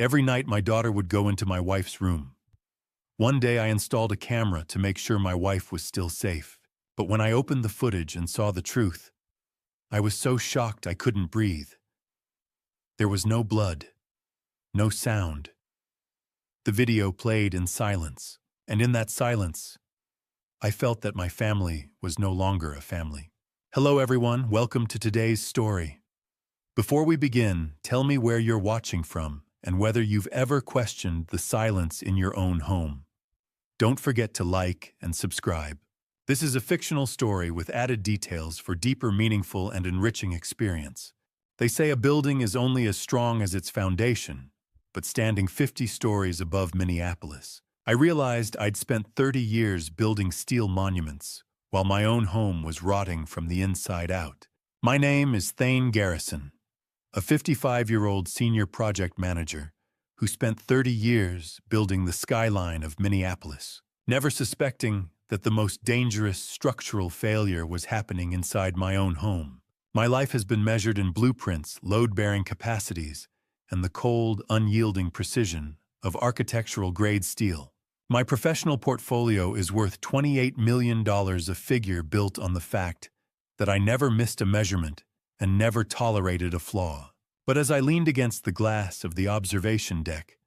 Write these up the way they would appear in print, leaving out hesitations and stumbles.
Every night my daughter would go into my wife's room. One day I installed a camera to make sure my wife was still safe. But when I opened the footage and saw the truth, I was so shocked I couldn't breathe. There was no blood, no sound. The video played in silence, and in that silence, I felt that my family was no longer a family. Hello everyone, welcome to today's story. Before we begin, tell me where you're watching from and whether you've ever questioned the silence in your own home. Don't forget to like and subscribe. This is a fictional story with added details for deeper, meaningful, and enriching experience. They say a building is only as strong as its foundation, but standing 50 stories above Minneapolis, I realized I'd spent 30 years building steel monuments, while my own home was rotting from the inside out. My name is Thane Garrison, a 55-year-old senior project manager who spent 30 years building the skyline of Minneapolis, never suspecting that the most dangerous structural failure was happening inside my own home. My life has been measured in blueprints, load-bearing capacities, and the cold, unyielding precision of architectural-grade steel. My professional portfolio is worth $28 million, a figure built on the fact that I never missed a measurement and never tolerated a flaw. But as I leaned against the glass of the observation deck,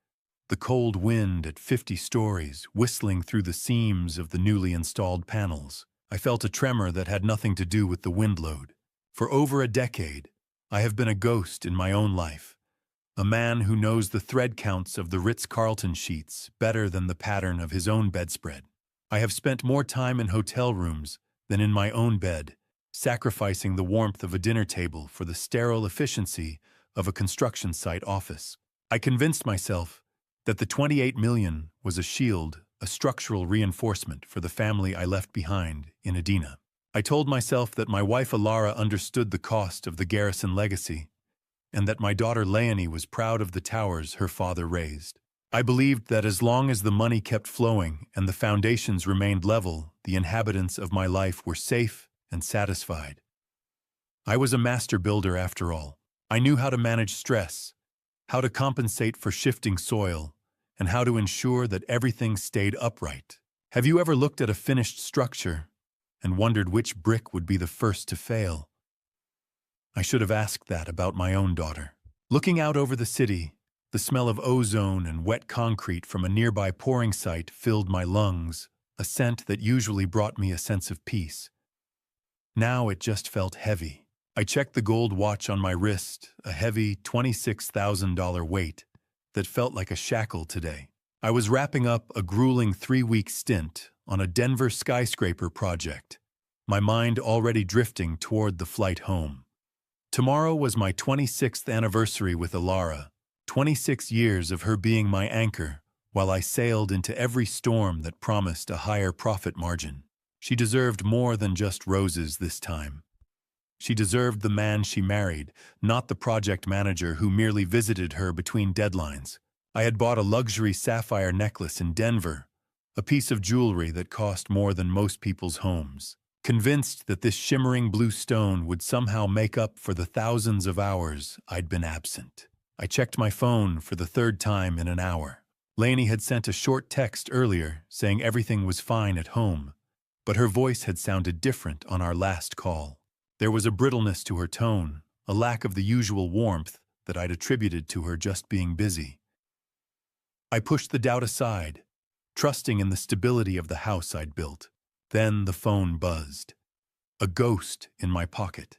the cold wind at 50 stories whistling through the seams of the newly installed panels, I felt a tremor that had nothing to do with the wind load. For over a decade, I have been a ghost in my own life, a man who knows the thread counts of the Ritz-Carlton sheets better than the pattern of his own bedspread. I have spent more time in hotel rooms than in my own bed, sacrificing the warmth of a dinner table for the sterile efficiency of a construction site office. I convinced myself that the $28 million was a shield, a structural reinforcement for the family I left behind in Edina. I told myself that my wife Alara understood the cost of the Garrison legacy, and that my daughter Leonie was proud of the towers her father raised. I believed that as long as the money kept flowing and the foundations remained level, the inhabitants of my life were safe and satisfied. I was a master builder after all. I knew how to manage stress, how to compensate for shifting soil, and how to ensure that everything stayed upright. Have you ever looked at a finished structure and wondered which brick would be the first to fail? I should have asked that about my own daughter. Looking out over the city, the smell of ozone and wet concrete from a nearby pouring site filled my lungs, a scent that usually brought me a sense of peace. Now it just felt heavy. I checked the gold watch on my wrist, a heavy $26,000 weight that felt like a shackle today. I was wrapping up a grueling 3-week stint on a Denver skyscraper project, my mind already drifting toward the flight home. Tomorrow was my 26th anniversary with Alara, 26 years of her being my anchor while I sailed into every storm that promised a higher profit margin. She deserved more than just roses this time. She deserved the man she married, not the project manager who merely visited her between deadlines. I had bought a luxury sapphire necklace in Denver, a piece of jewelry that cost more than most people's homes, convinced that this shimmering blue stone would somehow make up for the thousands of hours I'd been absent. I checked my phone for the 3rd time in an hour. Lainey had sent a short text earlier saying everything was fine at home, but her voice had sounded different on our last call. There was a brittleness to her tone, a lack of the usual warmth that I'd attributed to her just being busy. I pushed the doubt aside, trusting in the stability of the house I'd built. Then the phone buzzed. A ghost in my pocket.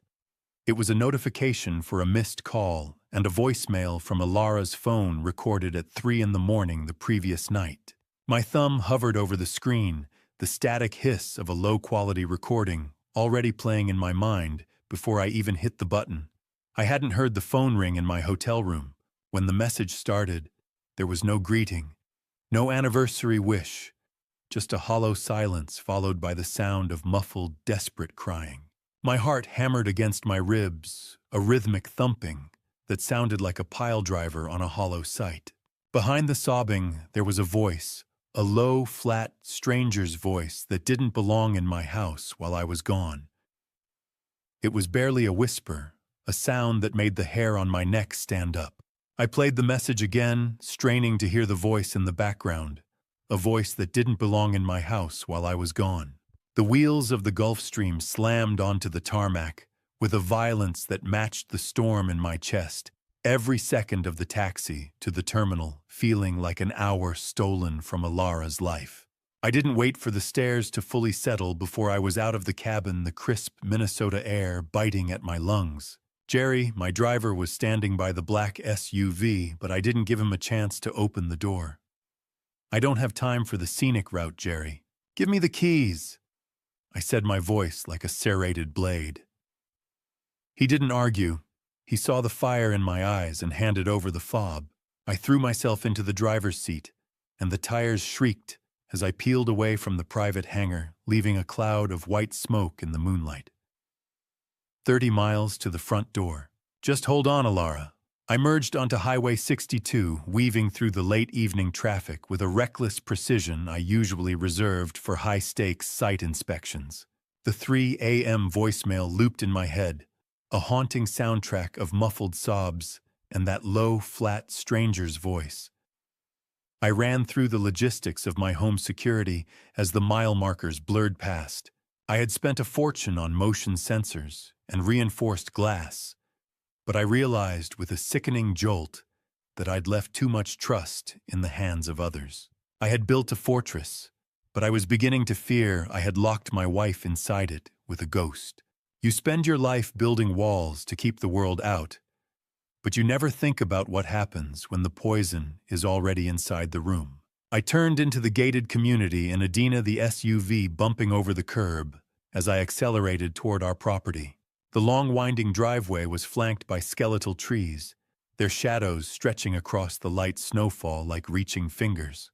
It was a notification for a missed call and a voicemail from Alara's phone recorded at 3 in the morning the previous night. My thumb hovered over the screen, the static hiss of a low-quality recording already playing in my mind before I even hit the button. I hadn't heard the phone ring in my hotel room. When the message started, there was no greeting, no anniversary wish, just a hollow silence followed by the sound of muffled, desperate crying. My heart hammered against my ribs, a rhythmic thumping that sounded like a piledriver on a hollow site. Behind the sobbing, there was a voice, a low, flat stranger's voice that didn't belong in my house while I was gone. It was barely a whisper, a sound that made the hair on my neck stand up. I played the message again, straining to hear the voice in the background, a voice that didn't belong in my house while I was gone. The wheels of the Gulf Stream slammed onto the tarmac with a violence that matched the storm in my chest, every second of the taxi to the terminal feeling like an hour stolen from Alara's life. I didn't wait for the stairs to fully settle before I was out of the cabin, the crisp Minnesota air biting at my lungs. Jerry, my driver, was standing by the black SUV, but I didn't give him a chance to open the door. "I don't have time for the scenic route, Jerry. Give me the keys," I said, my voice like a serrated blade. He didn't argue. He saw the fire in my eyes and handed over the fob. I threw myself into the driver's seat, and the tires shrieked as I peeled away from the private hangar, leaving a cloud of white smoke in the moonlight. 30 miles to the front door. Just hold on, Alara. I merged onto Highway 62, weaving through the late evening traffic with a reckless precision I usually reserved for high-stakes site inspections. The 3 a.m. voicemail looped in my head, a haunting soundtrack of muffled sobs and that low, flat stranger's voice. I ran through the logistics of my home security as the mile markers blurred past. I had spent a fortune on motion sensors and reinforced glass, but I realized with a sickening jolt that I'd left too much trust in the hands of others. I had built a fortress, but I was beginning to fear I had locked my wife inside it with a ghost. You spend your life building walls to keep the world out, but you never think about what happens when the poison is already inside the room. I turned into the gated community in Adina, the SUV bumping over the curb as I accelerated toward our property. The long winding driveway was flanked by skeletal trees, their shadows stretching across the light snowfall like reaching fingers.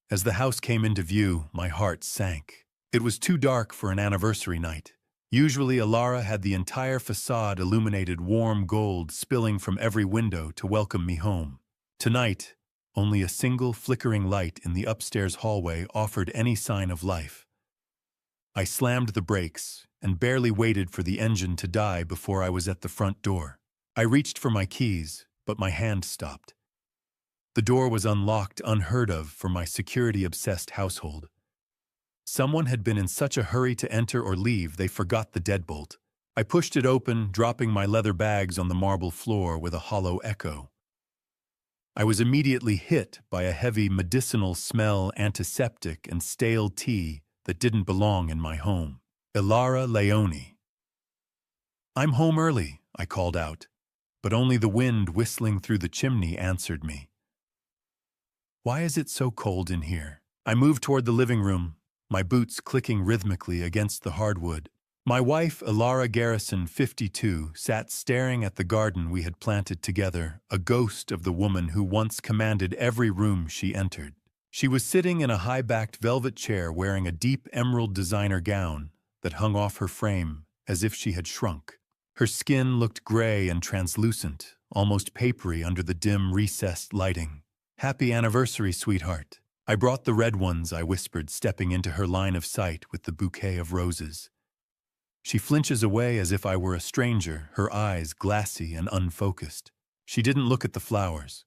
As the house came into view, my heart sank. It was too dark for an anniversary night. Usually Alara had the entire facade illuminated warm gold spilling from every window to welcome me home. Tonight, only a single flickering light in the upstairs hallway offered any sign of life. I slammed the brakes and barely waited for the engine to die before I was at the front door. I reached for my keys, but my hand stopped. The door was unlocked, unheard of for my security-obsessed household. Someone had been in such a hurry to enter or leave they forgot the deadbolt. I pushed it open, dropping my leather bags on the marble floor with a hollow echo. I was immediately hit by a heavy medicinal smell, antiseptic and stale tea that didn't belong in my home. Ilara Leone. "I'm home early," I called out, but only the wind whistling through the chimney answered me. "Why is it so cold in here?" I moved toward the living room, my boots clicking rhythmically against the hardwood. My wife, Ilara Garrison, 52, sat staring at the garden we had planted together, a ghost of the woman who once commanded every room she entered. She was sitting in a high-backed velvet chair wearing a deep emerald designer gown that hung off her frame as if she had shrunk. Her skin looked gray and translucent, almost papery under the dim, recessed lighting. "Happy anniversary, sweetheart." "I brought the red ones," I whispered, stepping into her line of sight with the bouquet of roses. She flinches away as if I were a stranger, her eyes glassy and unfocused. She didn't look at the flowers.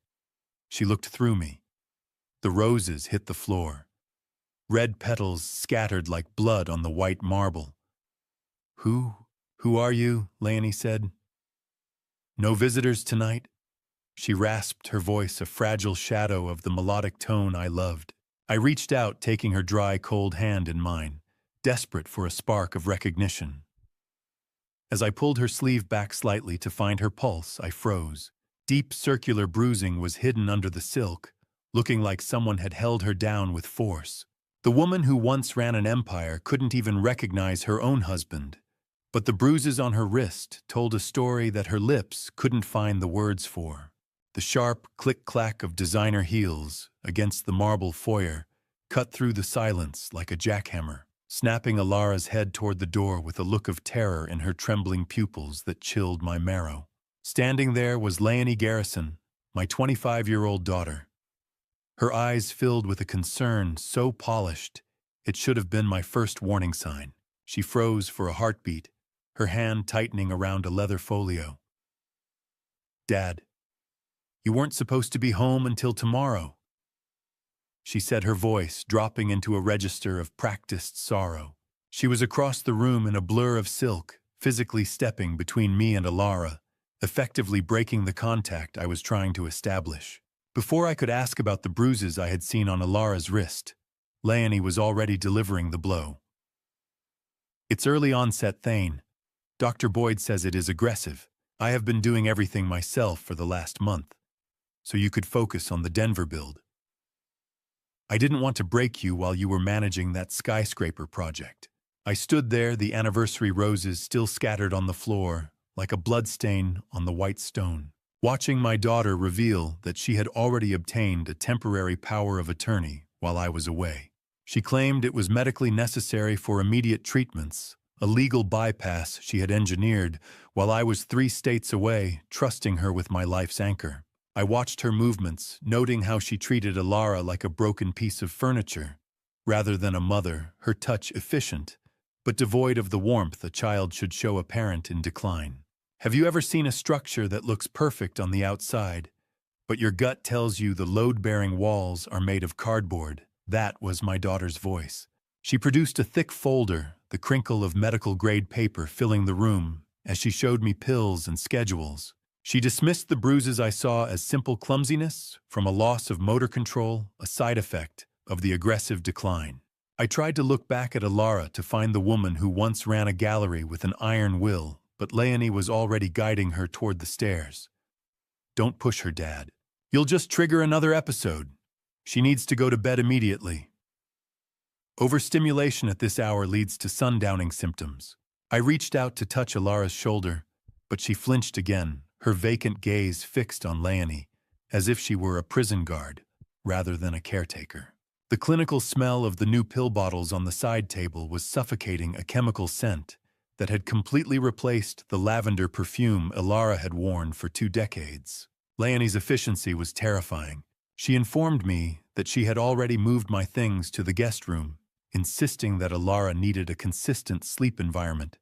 She looked through me. The roses hit the floor. Red petals scattered like blood on the white marble. Who are you?" Leonie said. "No visitors tonight?" She rasped, her voice a fragile shadow of the melodic tone I loved. I reached out, taking her dry, cold hand in mine, desperate for a spark of recognition. As I pulled her sleeve back slightly to find her pulse, I froze. Deep circular bruising was hidden under the silk, looking like someone had held her down with force. The woman who once ran an empire couldn't even recognize her own husband, but the bruises on her wrist told a story that her lips couldn't find the words for. The sharp click-clack of designer heels against the marble foyer cut through the silence like a jackhammer, snapping Alara's head toward the door with a look of terror in her trembling pupils that chilled my marrow. Standing there was Leonie Garrison, my 25-year-old daughter. Her eyes filled with a concern so polished it should have been my first warning sign. She froze for a heartbeat, her hand tightening around a leather folio. "Dad." You weren't supposed to be home until tomorrow," she said, her voice dropping into a register of practiced sorrow. She was across the room in a blur of silk, physically stepping between me and Alara, effectively breaking the contact I was trying to establish. Before I could ask about the bruises I had seen on Alara's wrist, Leonie was already delivering the blow. "It's early onset Thane. Dr. Boyd says it is aggressive. I have been doing everything myself for the last month, so you could focus on the Denver build. I didn't want to break you while you were managing that skyscraper project." I stood there, the anniversary roses still scattered on the floor, like a bloodstain on the white stone, watching my daughter reveal that she had already obtained a temporary power of attorney while I was away. She claimed it was medically necessary for immediate treatments, a legal bypass she had engineered while I was 3 states away, trusting her with my life's anchor. I watched her movements, noting how she treated Alara like a broken piece of furniture. Rather than a mother, her touch efficient, but devoid of the warmth a child should show a parent in decline. Have you ever seen a structure that looks perfect on the outside, but your gut tells you the load-bearing walls are made of cardboard? That was my daughter's voice. She produced a thick folder, the crinkle of medical-grade paper filling the room, as she showed me pills and schedules. She dismissed the bruises I saw as simple clumsiness, from a loss of motor control, a side effect of the aggressive decline. I tried to look back at Alara to find the woman who once ran a gallery with an iron will, but Leonie was already guiding her toward the stairs. "Don't push her, Dad. You'll just trigger another episode. She needs to go to bed immediately." Overstimulation at this hour leads to sundowning symptoms. I reached out to touch Alara's shoulder, but she flinched again, her vacant gaze fixed on Leonie, as if she were a prison guard rather than a caretaker. The clinical smell of the new pill bottles on the side table was suffocating, a chemical scent that had completely replaced the lavender perfume Alara had worn for 2 decades. Leonie's efficiency was terrifying. She informed me that she had already moved my things to the guest room, insisting that Alara needed a consistent sleep environment,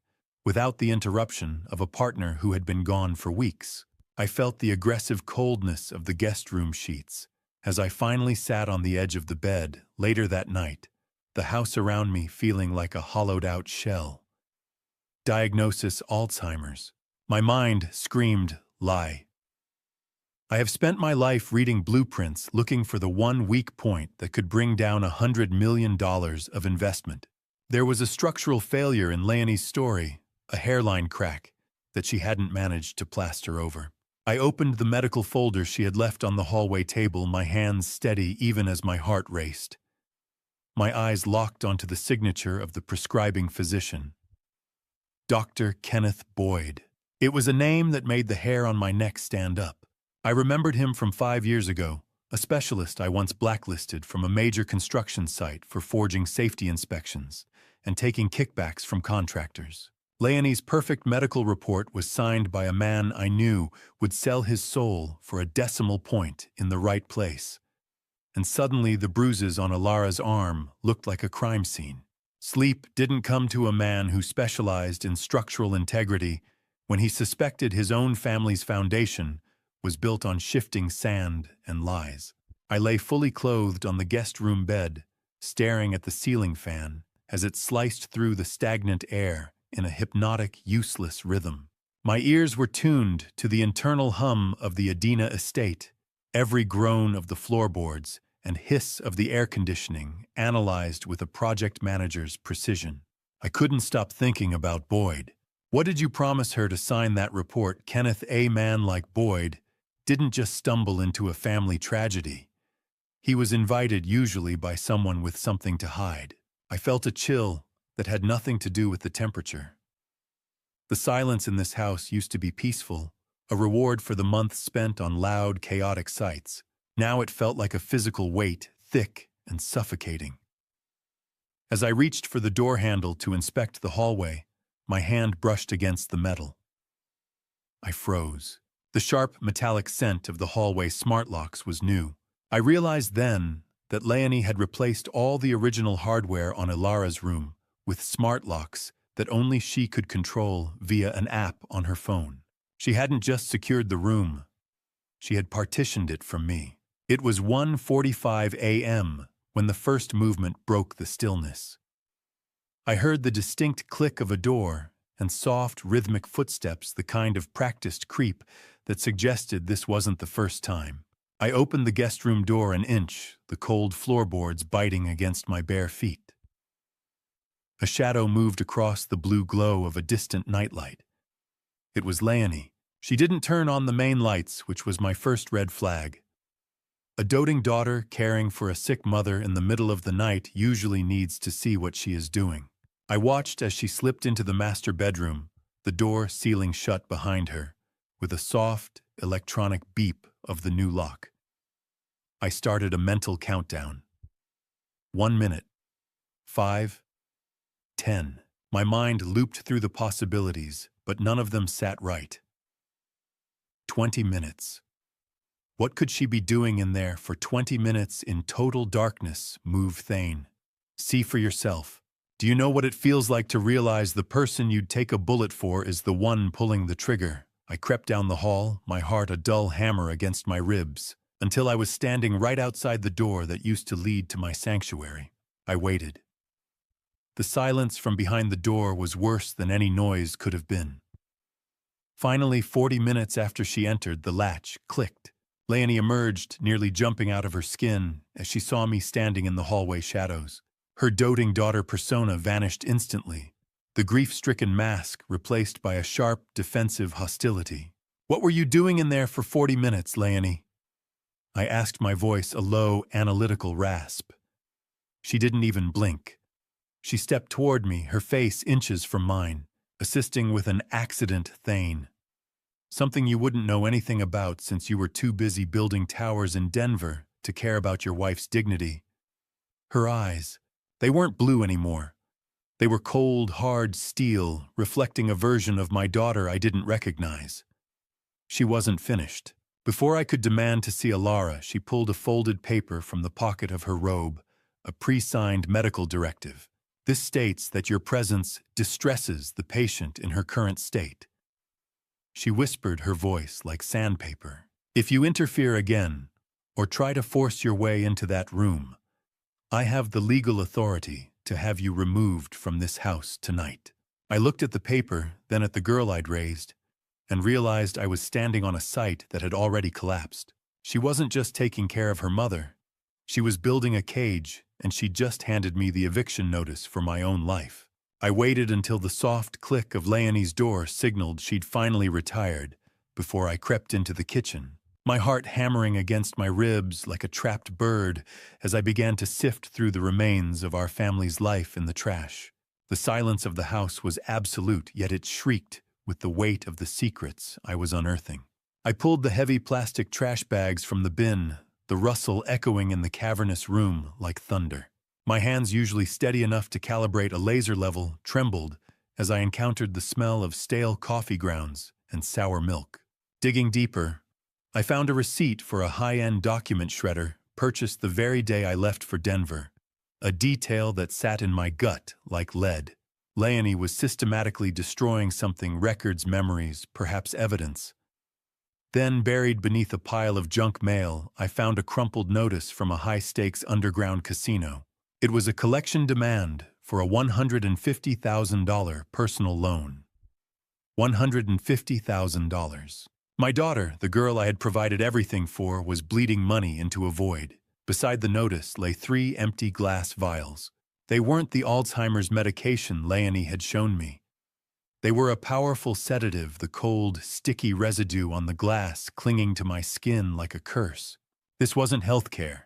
without the interruption of a partner who had been gone for weeks. I felt the aggressive coldness of the guest room sheets as I finally sat on the edge of the bed later that night, the house around me feeling like a hollowed-out shell. Diagnosis: Alzheimer's. My mind screamed, lie. I have spent my life reading blueprints looking for the one weak point that could bring down $100 million of investment. There was a structural failure in Leonie's story, a hairline crack that she hadn't managed to plaster over. I opened the medical folder she had left on the hallway table, my hands steady even as my heart raced. My eyes locked onto the signature of the prescribing physician. Dr. Kenneth Boyd. It was a name that made the hair on my neck stand up. I remembered him from 5 years ago, a specialist I once blacklisted from a major construction site for forging safety inspections and taking kickbacks from contractors. Leonie's perfect medical report was signed by a man I knew would sell his soul for a decimal point in the right place. And suddenly the bruises on Alara's arm looked like a crime scene. Sleep didn't come to a man who specialized in structural integrity when he suspected his own family's foundation was built on shifting sand and lies. I lay fully clothed on the guest room bed, staring at the ceiling fan as it sliced through the stagnant air in a hypnotic, useless rhythm. My ears were tuned to the internal hum of the Adina estate, every groan of the floorboards and hiss of the air conditioning analyzed with a project manager's precision. I couldn't stop thinking about Boyd. What did you promise her to sign that report? Kenneth, a man like Boyd, didn't just stumble into a family tragedy. He was invited usually by someone with something to hide. I felt a chill that had nothing to do with the temperature. The silence in this house used to be peaceful, a reward for the months spent on loud, chaotic sites. Now it felt like a physical weight, thick and suffocating. As I reached for the door handle to inspect the hallway, my hand brushed against the metal. I froze. The sharp, metallic scent of the hallway smart locks was new. I realized then that Leonie had replaced all the original hardware on Alara's room with smart locks that only she could control via an app on her phone. She hadn't just secured the room. She had partitioned it from me. It was 1:45 a.m. when the first movement broke the stillness. I heard the distinct click of a door and soft, rhythmic footsteps, the kind of practiced creep that suggested this wasn't the first time. I opened the guest room door an inch, the cold floorboards biting against my bare feet. A shadow moved across the blue glow of a distant nightlight. It was Leonie. She didn't turn on the main lights, which was my first red flag. A doting daughter caring for a sick mother in the middle of the night usually needs to see what she is doing. I watched as she slipped into the master bedroom, the door sealing shut behind her, with a soft, electronic beep of the new lock. I started a mental countdown. 1 minute. 5. 10. My mind looped through the possibilities, but none of them sat right. 20 minutes. What could she be doing in there for 20 minutes in total darkness? Move Thane. See for yourself. Do you know what it feels like to realize the person you'd take a bullet for is the one pulling the trigger? I crept down the hall, my heart a dull hammer against my ribs, until I was standing right outside the door that used to lead to my sanctuary. I waited. The silence from behind the door was worse than any noise could have been. Finally, 40 minutes after she entered, the latch clicked. Leonie emerged, nearly jumping out of her skin, as she saw me standing in the hallway shadows. Her doting daughter persona vanished instantly, the grief-stricken mask replaced by a sharp, defensive hostility. "What were you doing in there for 40 minutes, Leonie?" I asked, my voice a low, analytical rasp. She didn't even blink. She stepped toward me, her face inches from mine, assisting with an accident Thane. Something you wouldn't know anything about since you were too busy building towers in Denver to care about your wife's dignity. Her eyes, they weren't blue anymore. They were cold, hard steel, reflecting a version of my daughter I didn't recognize. She wasn't finished. Before I could demand to see Alara, she pulled a folded paper from the pocket of her robe, a pre-signed medical directive. "This states that your presence distresses the patient in her current state." She whispered, her voice like sandpaper. "If you interfere again, or try to force your way into that room, I have the legal authority to have you removed from this house tonight." I looked at the paper, then at the girl I'd raised, and realized I was standing on a site that had already collapsed. She wasn't just taking care of her mother. She was building a cage, and she'd just handed me the eviction notice for my own life. I waited until the soft click of Leonie's door signaled she'd finally retired before I crept into the kitchen, my heart hammering against my ribs like a trapped bird as I began to sift through the remains of our family's life in the trash. The silence of the house was absolute, yet it shrieked with the weight of the secrets I was unearthing. I pulled the heavy plastic trash bags from the bin, the rustle echoing in the cavernous room like thunder. My hands, usually steady enough to calibrate a laser level, trembled as I encountered the smell of stale coffee grounds and sour milk. Digging deeper, I found a receipt for a high-end document shredder purchased the very day I left for Denver, a detail that sat in my gut like lead. Leonie was systematically destroying something: records, memories, perhaps evidence. Then, buried beneath a pile of junk mail, I found a crumpled notice from a high-stakes underground casino. It was a collection demand for a $150,000 personal loan. $150,000. My daughter, the girl I had provided everything for, was bleeding money into a void. Beside the notice lay 3 empty glass vials. They weren't the Alzheimer's medication Leonie had shown me. They were a powerful sedative, the cold, sticky residue on the glass clinging to my skin like a curse. This wasn't healthcare.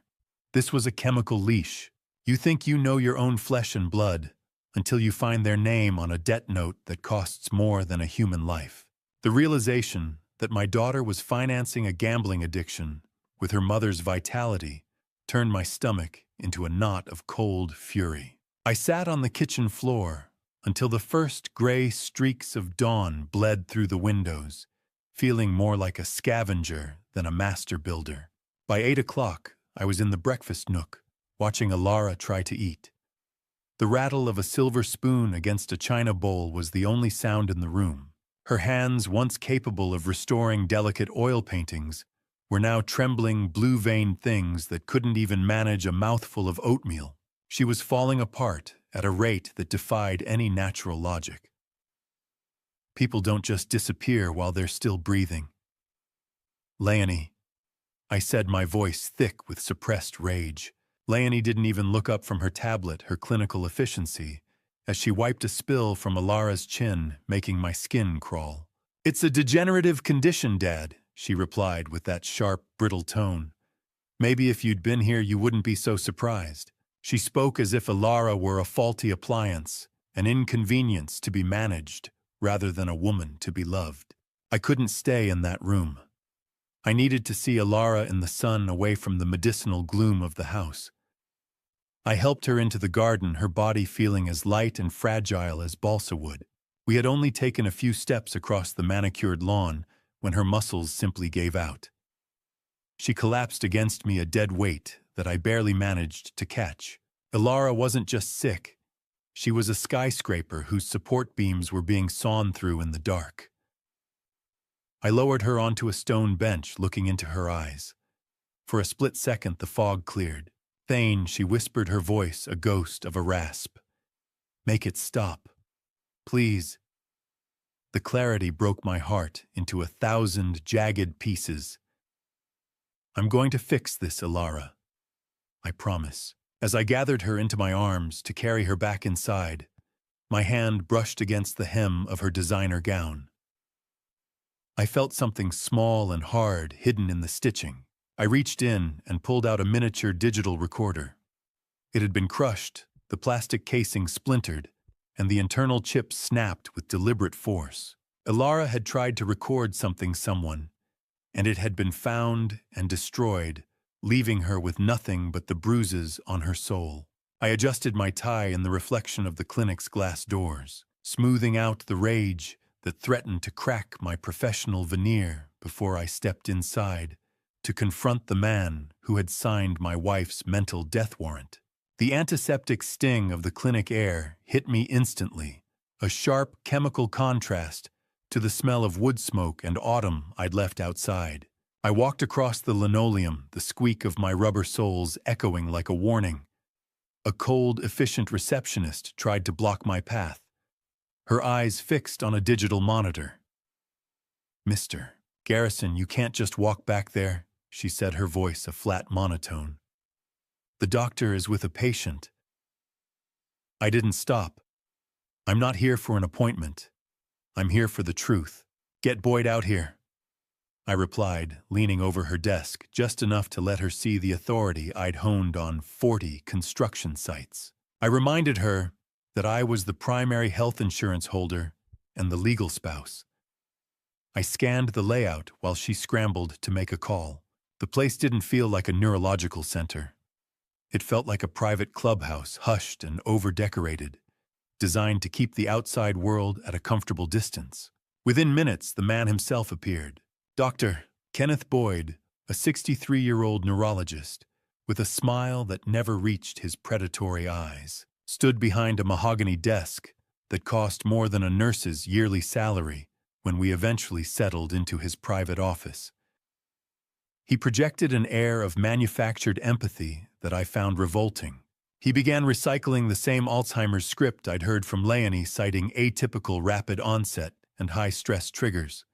This was a chemical leash. You think you know your own flesh and blood until you find their name on a debt note that costs more than a human life. The realization that my daughter was financing a gambling addiction with her mother's vitality turned my stomach into a knot of cold fury. I sat on the kitchen floor until the first gray streaks of dawn bled through the windows, feeling more like a scavenger than a master builder. By 8 o'clock, I was in the breakfast nook, watching Alara try to eat. The rattle of a silver spoon against a china bowl was the only sound in the room. Her hands, once capable of restoring delicate oil paintings, were now trembling, blue-veined things that couldn't even manage a mouthful of oatmeal. She was falling apart at a rate that defied any natural logic. People don't just disappear while they're still breathing. Leonie, I said, my voice thick with suppressed rage. Leonie didn't even look up from her tablet, her clinical efficiency, as she wiped a spill from Alara's chin, making my skin crawl. "It's a degenerative condition, Dad," she replied with that sharp, brittle tone. "Maybe if you'd been here you wouldn't be so surprised." She spoke as if Alara were a faulty appliance, an inconvenience to be managed, rather than a woman to be loved. I couldn't stay in that room. I needed to see Alara in the sun, away from the medicinal gloom of the house. I helped her into the garden, her body feeling as light and fragile as balsa wood. We had only taken a few steps across the manicured lawn when her muscles simply gave out. She collapsed against me, a dead weight that I barely managed to catch. Alara wasn't just sick. She was a skyscraper whose support beams were being sawn through in the dark. I lowered her onto a stone bench, looking into her eyes. For a split second, the fog cleared. "Thane," she whispered, her voice a ghost of a rasp. "Make it stop. Please." The clarity broke my heart into 1,000 jagged pieces. "I'm going to fix this, Alara. I promise." As I gathered her into my arms to carry her back inside, my hand brushed against the hem of her designer gown. I felt something small and hard hidden in the stitching. I reached in and pulled out a miniature digital recorder. It had been crushed, the plastic casing splintered, and the internal chip snapped with deliberate force. Alara had tried to record someone, and it had been found and destroyed, leaving her with nothing but the bruises on her soul. I adjusted my tie in the reflection of the clinic's glass doors, smoothing out the rage that threatened to crack my professional veneer before I stepped inside to confront the man who had signed my wife's mental death warrant. The antiseptic sting of the clinic air hit me instantly, a sharp chemical contrast to the smell of wood smoke and autumn I'd left outside. I walked across the linoleum, the squeak of my rubber soles echoing like a warning. A cold, efficient receptionist tried to block my path, her eyes fixed on a digital monitor. "Mr. Garrison, you can't just walk back there," she said, her voice a flat monotone. "The doctor is with a patient." I didn't stop. "I'm not here for an appointment. I'm here for the truth. Get Boyd out here," I replied, leaning over her desk just enough to let her see the authority I'd honed on 40 construction sites. I reminded her that I was the primary health insurance holder and the legal spouse. I scanned the layout while she scrambled to make a call. The place didn't feel like a neurological center. It felt like a private clubhouse, hushed and over-decorated, designed to keep the outside world at a comfortable distance. Within minutes, the man himself appeared. Dr. Kenneth Boyd, a 63-year-old neurologist, with a smile that never reached his predatory eyes, stood behind a mahogany desk that cost more than a nurse's yearly salary when we eventually settled into his private office. He projected an air of manufactured empathy that I found revolting. He began recycling the same Alzheimer's script I'd heard from Leonie, citing atypical rapid onset and high-stress triggers.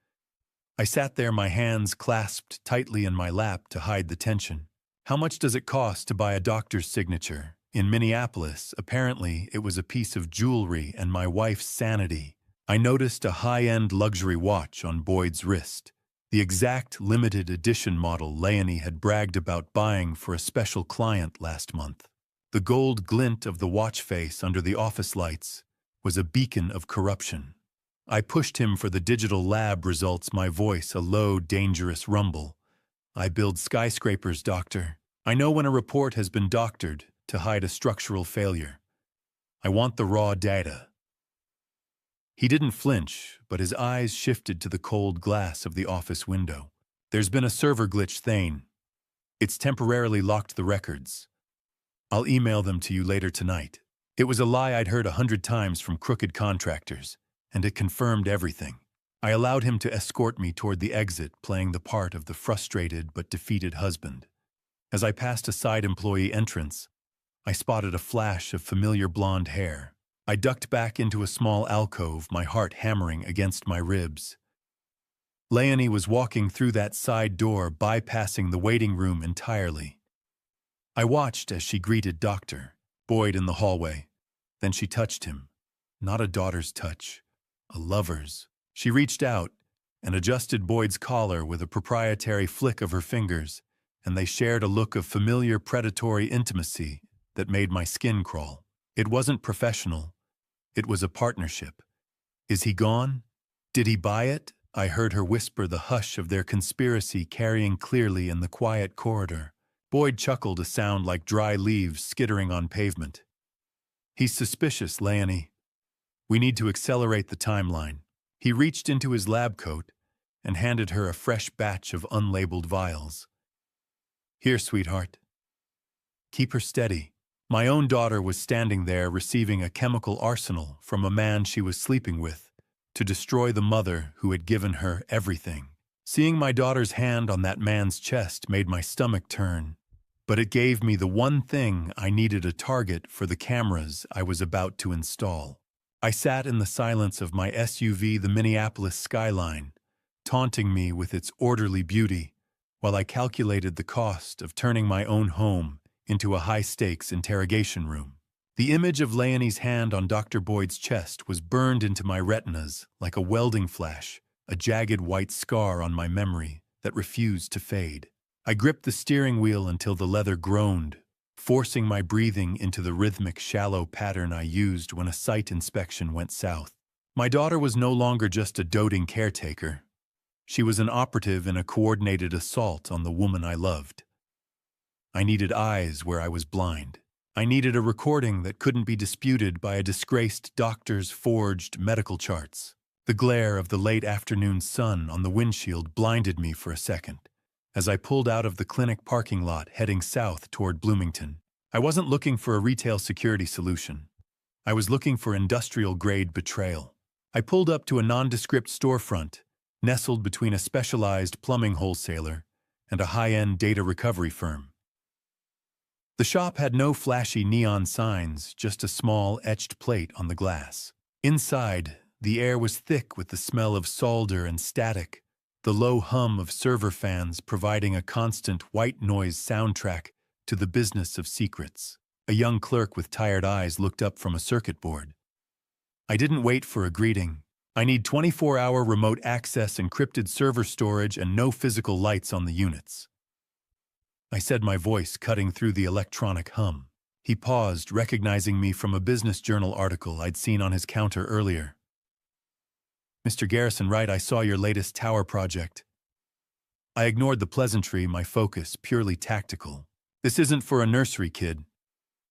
I sat there, my hands clasped tightly in my lap to hide the tension. How much does it cost to buy a doctor's signature? In Minneapolis, apparently, it was a piece of jewelry and my wife's sanity. I noticed a high-end luxury watch on Boyd's wrist, the exact limited edition model Leonie had bragged about buying for a special client last month. The gold glint of the watch face under the office lights was a beacon of corruption. I pushed him for the digital lab results, my voice a low, dangerous rumble. "I build skyscrapers, doctor. I know when a report has been doctored to hide a structural failure. I want the raw data." He didn't flinch, but his eyes shifted to the cold glass of the office window. "There's been a server glitch, Thane. It's temporarily locked the records. I'll email them to you later tonight." It was a lie I'd heard 100 times from crooked contractors, and it confirmed everything. I allowed him to escort me toward the exit, playing the part of the frustrated but defeated husband. As I passed a side employee entrance, I spotted a flash of familiar blonde hair. I ducked back into a small alcove, my heart hammering against my ribs. Leonie was walking through that side door, bypassing the waiting room entirely. I watched as she greeted Dr. Boyd in the hallway. Then she touched him. Not a daughter's touch, a lover's. She reached out and adjusted Boyd's collar with a proprietary flick of her fingers, and they shared a look of familiar predatory intimacy that made my skin crawl. It wasn't professional. It was a partnership. Is he gone? Did he buy it? I heard her whisper the hush of their conspiracy carrying clearly in the quiet corridor. Boyd chuckled, a sound like dry leaves skittering on pavement. He's suspicious, Leonie. We need to accelerate the timeline. He reached into his lab coat and handed her a fresh batch of unlabeled vials. Here, sweetheart. Keep her steady. My own daughter was standing there receiving a chemical arsenal from a man she was sleeping with to destroy the mother who had given her everything. Seeing my daughter's hand on that man's chest made my stomach turn, but it gave me the one thing I needed: a target for the cameras I was about to install. I sat in the silence of my SUV, the Minneapolis skyline, taunting me with its orderly beauty, while I calculated the cost of turning my own home into a high-stakes interrogation room. The image of Leonie's hand on Dr. Boyd's chest was burned into my retinas like a welding flash, a jagged white scar on my memory that refused to fade. I gripped the steering wheel until the leather groaned, forcing my breathing into the rhythmic, shallow pattern I used when a site inspection went south. My daughter was no longer just a doting caretaker. She was an operative in a coordinated assault on the woman I loved. I needed eyes where I was blind. I needed a recording that couldn't be disputed by a disgraced doctor's forged medical charts. The glare of the late afternoon sun on the windshield blinded me for a second as I pulled out of the clinic parking lot heading south toward Bloomington. I wasn't looking for a retail security solution. I was looking for industrial-grade betrayal. I pulled up to a nondescript storefront, nestled between a specialized plumbing wholesaler and a high-end data recovery firm. The shop had no flashy neon signs, just a small etched plate on the glass. Inside, the air was thick with the smell of solder and static, the low hum of server fans providing a constant white noise soundtrack to the business of secrets. A young clerk with tired eyes looked up from a circuit board. I didn't wait for a greeting. I need 24-hour remote access, encrypted server storage, and no physical lights on the units. I said, my voice cutting through the electronic hum. He paused, recognizing me from a business journal article I'd seen on his counter earlier. Mr. Garrison, right? I saw your latest tower project. I ignored the pleasantry, my focus purely tactical. This isn't for a nursery kid.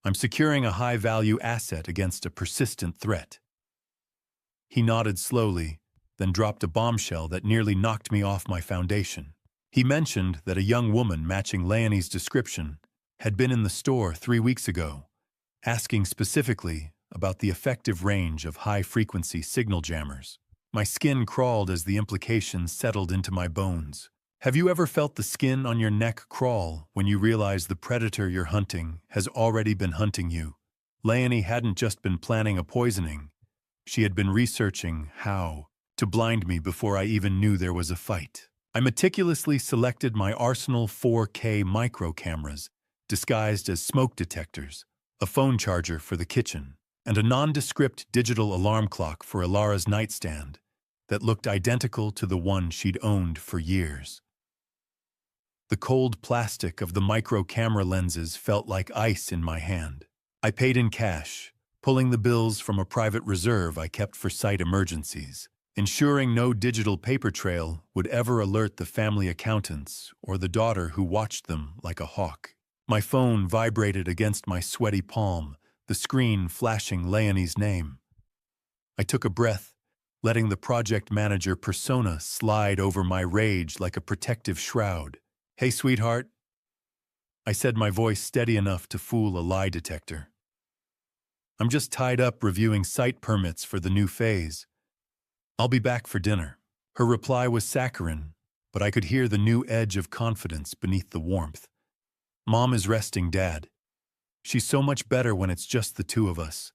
I'm securing a high-value asset against a persistent threat. He nodded slowly, then dropped a bombshell that nearly knocked me off my foundation. He mentioned that a young woman matching Leonie's description had been in the store 3 weeks ago, asking specifically about the effective range of high-frequency signal jammers. My skin crawled as the implications settled into my bones. Have you ever felt the skin on your neck crawl when you realize the predator you're hunting has already been hunting you? Leonie hadn't just been planning a poisoning. She had been researching how to blind me before I even knew there was a fight. I meticulously selected my arsenal 4K micro cameras, disguised as smoke detectors, a phone charger for the kitchen, and a nondescript digital alarm clock for Alara's nightstand that looked identical to the one she'd owned for years. The cold plastic of the micro camera lenses felt like ice in my hand. I paid in cash, pulling the bills from a private reserve I kept for site emergencies, ensuring no digital paper trail would ever alert the family accountants or the daughter who watched them like a hawk. My phone vibrated against my sweaty palm, the screen flashing Leonie's name. I took a breath, letting the project manager persona slide over my rage like a protective shroud. Hey, sweetheart, I said, my voice steady enough to fool a lie detector. I'm just tied up reviewing site permits for the new phase. I'll be back for dinner. Her reply was saccharine, but I could hear the new edge of confidence beneath the warmth. Mom is resting, Dad. She's so much better when it's just the two of us.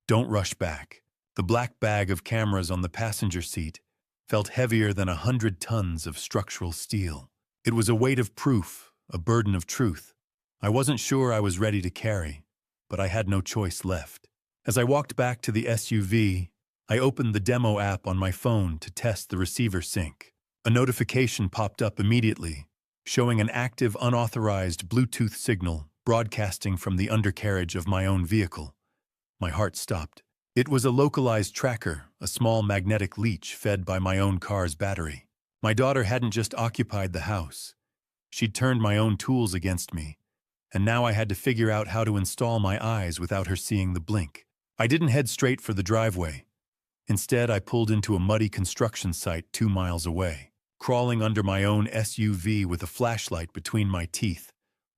Don't rush back. The black bag of cameras on the passenger seat felt heavier than 100 tons of structural steel. It was a weight of proof, a burden of truth. I wasn't sure I was ready to carry, but I had no choice left. As I walked back to the SUV, I opened the demo app on my phone to test the receiver sync. A notification popped up immediately, showing an active unauthorized Bluetooth signal broadcasting from the undercarriage of my own vehicle. My heart stopped. It was a localized tracker, a small magnetic leech fed by my own car's battery. My daughter hadn't just occupied the house. She'd turned my own tools against me, and now I had to figure out how to install my eyes without her seeing the blink. I didn't head straight for the driveway. Instead, I pulled into a muddy construction site 2 miles away, crawling under my own SUV with a flashlight between my teeth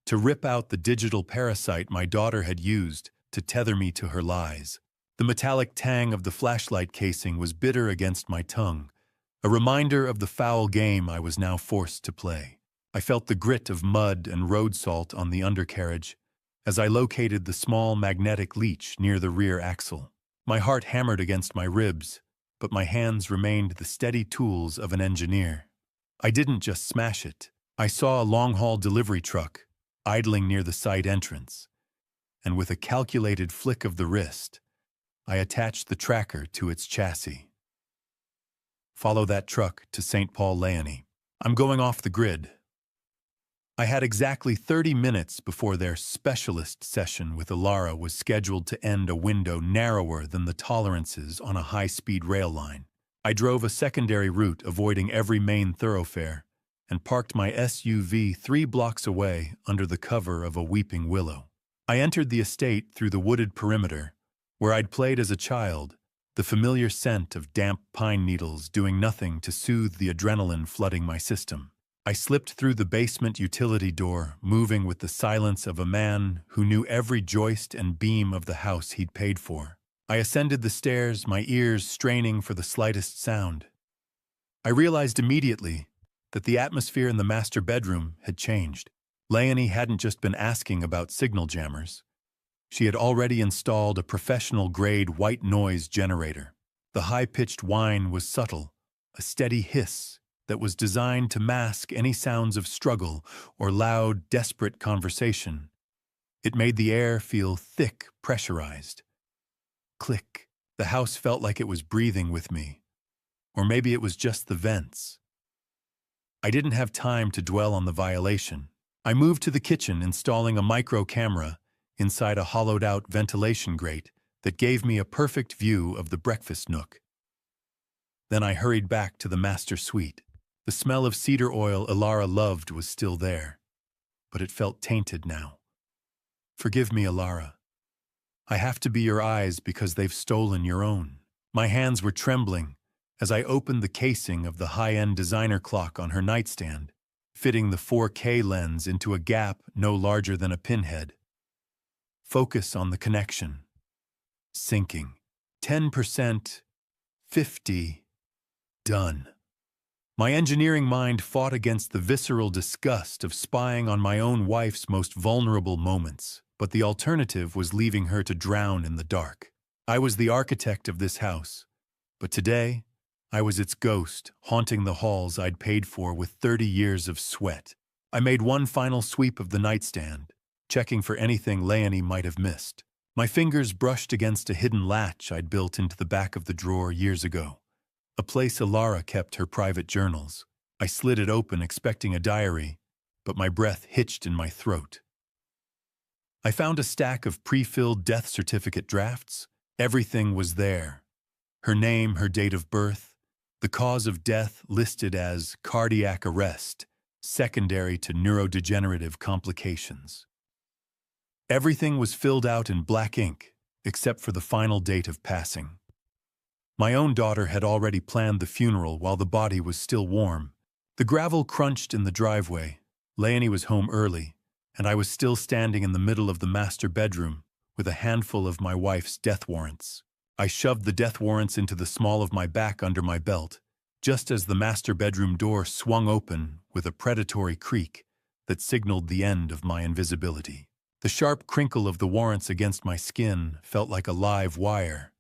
to rip out the digital parasite my daughter had used to tether me to her lies. The metallic tang of the flashlight casing was bitter against my tongue, a reminder of the foul game I was now forced to play. I felt the grit of mud and road salt on the undercarriage as I located the small magnetic leech near the rear axle. My heart hammered against my ribs, but my hands remained the steady tools of an engineer. I didn't just smash it. I saw a long-haul delivery truck idling near the site entrance, and with a calculated flick of the wrist, I attached the tracker to its chassis. Follow that truck to St. Paul, Leonie. I'm going off the grid. I had exactly 30 minutes before their specialist session with Alara was scheduled to end a window narrower than the tolerances on a high-speed rail line. I drove a secondary route avoiding every main thoroughfare and parked my SUV 3 blocks away under the cover of a weeping willow. I entered the estate through the wooded perimeter, where I'd played as a child, the familiar scent of damp pine needles doing nothing to soothe the adrenaline flooding my system. I slipped through the basement utility door, moving with the silence of a man who knew every joist and beam of the house he'd paid for. I ascended the stairs, my ears straining for the slightest sound. I realized immediately that the atmosphere in the master bedroom had changed. Leonie hadn't just been asking about signal jammers. She had already installed a professional-grade white noise generator. The high-pitched whine was subtle, a steady hiss that was designed to mask any sounds of struggle or loud, desperate conversation. It made the air feel thick, pressurized. Click. The house felt like it was breathing with me. Or maybe it was just the vents. I didn't have time to dwell on the violation. I moved to the kitchen, installing a micro camera inside a hollowed-out ventilation grate that gave me a perfect view of the breakfast nook. Then I hurried back to the master suite. The smell of cedar oil Alara loved was still there, but it felt tainted now. Forgive me, Alara. I have to be your eyes because they've stolen your own. My hands were trembling as I opened the casing of the high-end designer clock on her nightstand, fitting the 4K lens into a gap no larger than a pinhead. Focus on the connection. Syncing. 10%. 50. Done. My engineering mind fought against the visceral disgust of spying on my own wife's most vulnerable moments, but the alternative was leaving her to drown in the dark. I was the architect of this house, but today, I was its ghost, haunting the halls I'd paid for with 30 years of sweat. I made one final sweep of the nightstand, checking for anything Leonie might have missed. My fingers brushed against a hidden latch I'd built into the back of the drawer years ago, a place Alara kept her private journals. I slid it open, expecting a diary, but my breath hitched in my throat. I found a stack of pre-filled death certificate drafts. Everything was there. Her name, her date of birth, the cause of death listed as cardiac arrest, secondary to neurodegenerative complications. Everything was filled out in black ink, except for the final date of passing. My own daughter had already planned the funeral while the body was still warm. The gravel crunched in the driveway. Leonie was home early, and I was still standing in the middle of the master bedroom with a handful of my wife's death warrants. I shoved the death warrants into the small of my back under my belt, just as the master bedroom door swung open with a predatory creak that signaled the end of my invisibility. The sharp crinkle of the warrants against my skin felt like a live wire,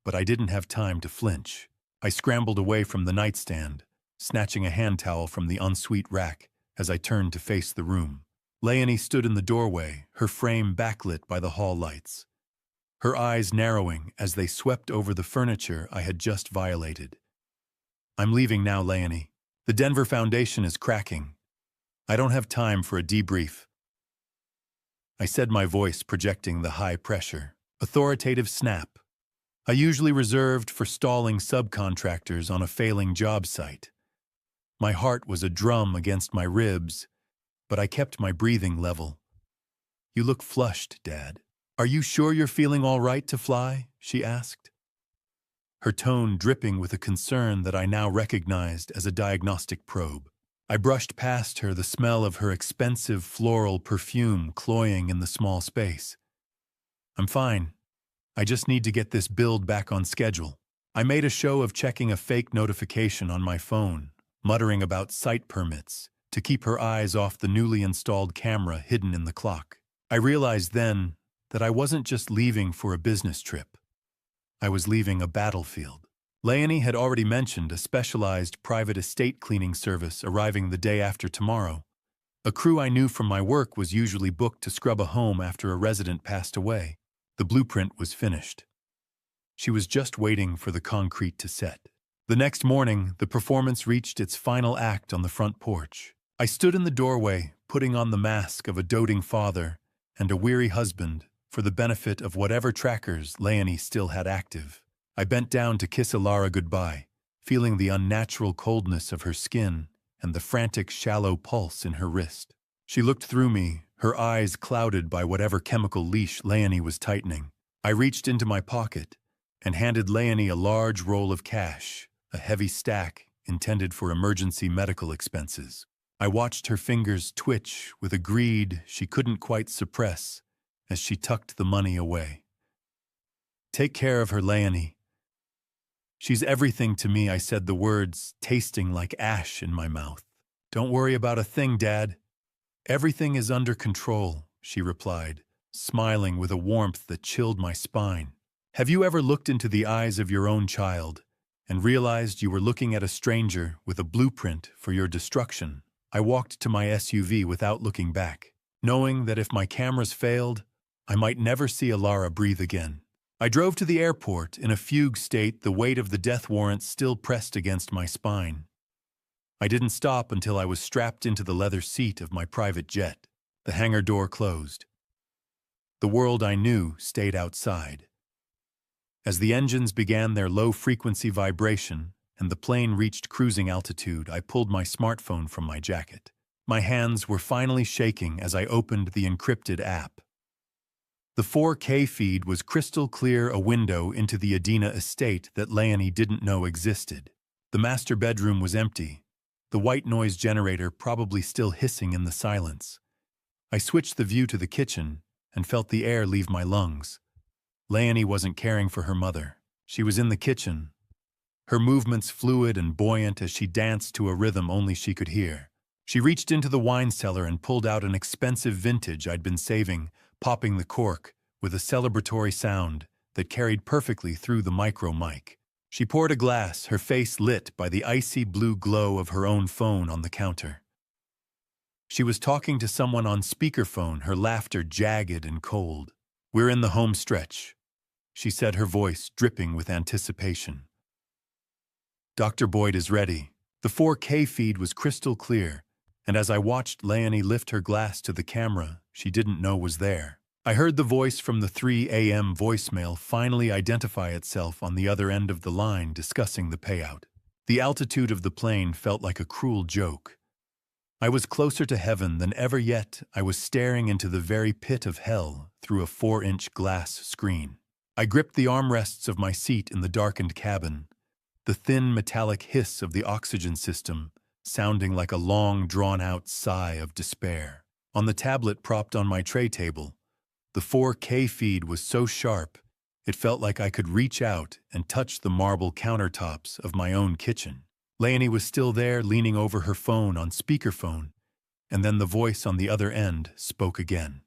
but I didn't have time to flinch. I scrambled away from the nightstand, snatching a hand towel from the ensuite rack as I turned to face the room. Leonie stood in the doorway, her frame backlit by the hall lights, her eyes narrowing as they swept over the furniture I had just violated. "I'm leaving now, Leonie. The Denver Foundation is cracking. I don't have time for a debrief." I said, my voice projecting the high pressure, authoritative snap I usually reserved for stalling subcontractors on a failing job site. My heart was a drum against my ribs, but I kept my breathing level. "You look flushed, Dad. Are you sure you're feeling all right to fly?" she asked, her tone dripping with a concern that I now recognized as a diagnostic probe. I brushed past her, the smell of her expensive floral perfume cloying in the small space. "I'm fine. I just need to get this build back on schedule." I made a show of checking a fake notification on my phone, muttering about site permits, to keep her eyes off the newly installed camera hidden in the clock. I realized then that I wasn't just leaving for a business trip. I was leaving a battlefield. Leonie had already mentioned a specialized private estate cleaning service arriving the day after tomorrow. A crew I knew from my work was usually booked to scrub a home after a resident passed away. The blueprint was finished. She was just waiting for the concrete to set. The next morning, the performance reached its final act on the front porch. I stood in the doorway, putting on the mask of a doting father and a weary husband for the benefit of whatever trackers Leonie still had active. I bent down to kiss Alara goodbye, feeling the unnatural coldness of her skin and the frantic, shallow pulse in her wrist. She looked through me, her eyes clouded by whatever chemical leash Leonie was tightening. I reached into my pocket and handed Leonie a large roll of cash, a heavy stack intended for emergency medical expenses. I watched her fingers twitch with a greed she couldn't quite suppress as she tucked the money away. "Take care of her, Leonie. She's everything to me," I said, the words tasting like ash in my mouth. "Don't worry about a thing, Dad. Everything is under control," she replied, smiling with a warmth that chilled my spine. Have you ever looked into the eyes of your own child and realized you were looking at a stranger with a blueprint for your destruction? I walked to my SUV without looking back, knowing that if my cameras failed, I might never see Alara breathe again. I drove to the airport in a fugue state, the weight of the death warrant still pressed against my spine. I didn't stop until I was strapped into the leather seat of my private jet. The hangar door closed. The world I knew stayed outside. As the engines began their low-frequency vibration and the plane reached cruising altitude, I pulled my smartphone from my jacket. My hands were finally shaking as I opened the encrypted app. The 4K feed was crystal clear, a window into the Adina estate that Leonie didn't know existed. The master bedroom was empty, the white noise generator probably still hissing in the silence. I switched the view to the kitchen and felt the air leave my lungs. Leonie wasn't caring for her mother. She was in the kitchen, her movements fluid and buoyant as she danced to a rhythm only she could hear. She reached into the wine cellar and pulled out an expensive vintage I'd been saving, popping the cork with a celebratory sound that carried perfectly through the micro mic. She poured a glass, her face lit by the icy blue glow of her own phone on the counter. She was talking to someone on speakerphone, her laughter jagged and cold. "We're in the home stretch," she said, her voice dripping with anticipation. "Dr. Boyd is ready." The 4K feed was crystal clear, and as I watched Leonie lift her glass to the camera she didn't know was there, I heard the voice from the 3 a.m. voicemail finally identify itself on the other end of the line, discussing the payout. The altitude of the plane felt like a cruel joke. I was closer to heaven than ever, yet I was staring into the very pit of hell through a 4-inch glass screen. I gripped the armrests of my seat in the darkened cabin, the thin metallic hiss of the oxygen system sounding like a long, drawn-out sigh of despair. On the tablet propped on my tray table, the 4K feed was so sharp it felt like I could reach out and touch the marble countertops of my own kitchen. Leonie was still there, leaning over her phone on speakerphone, and then the voice on the other end spoke again.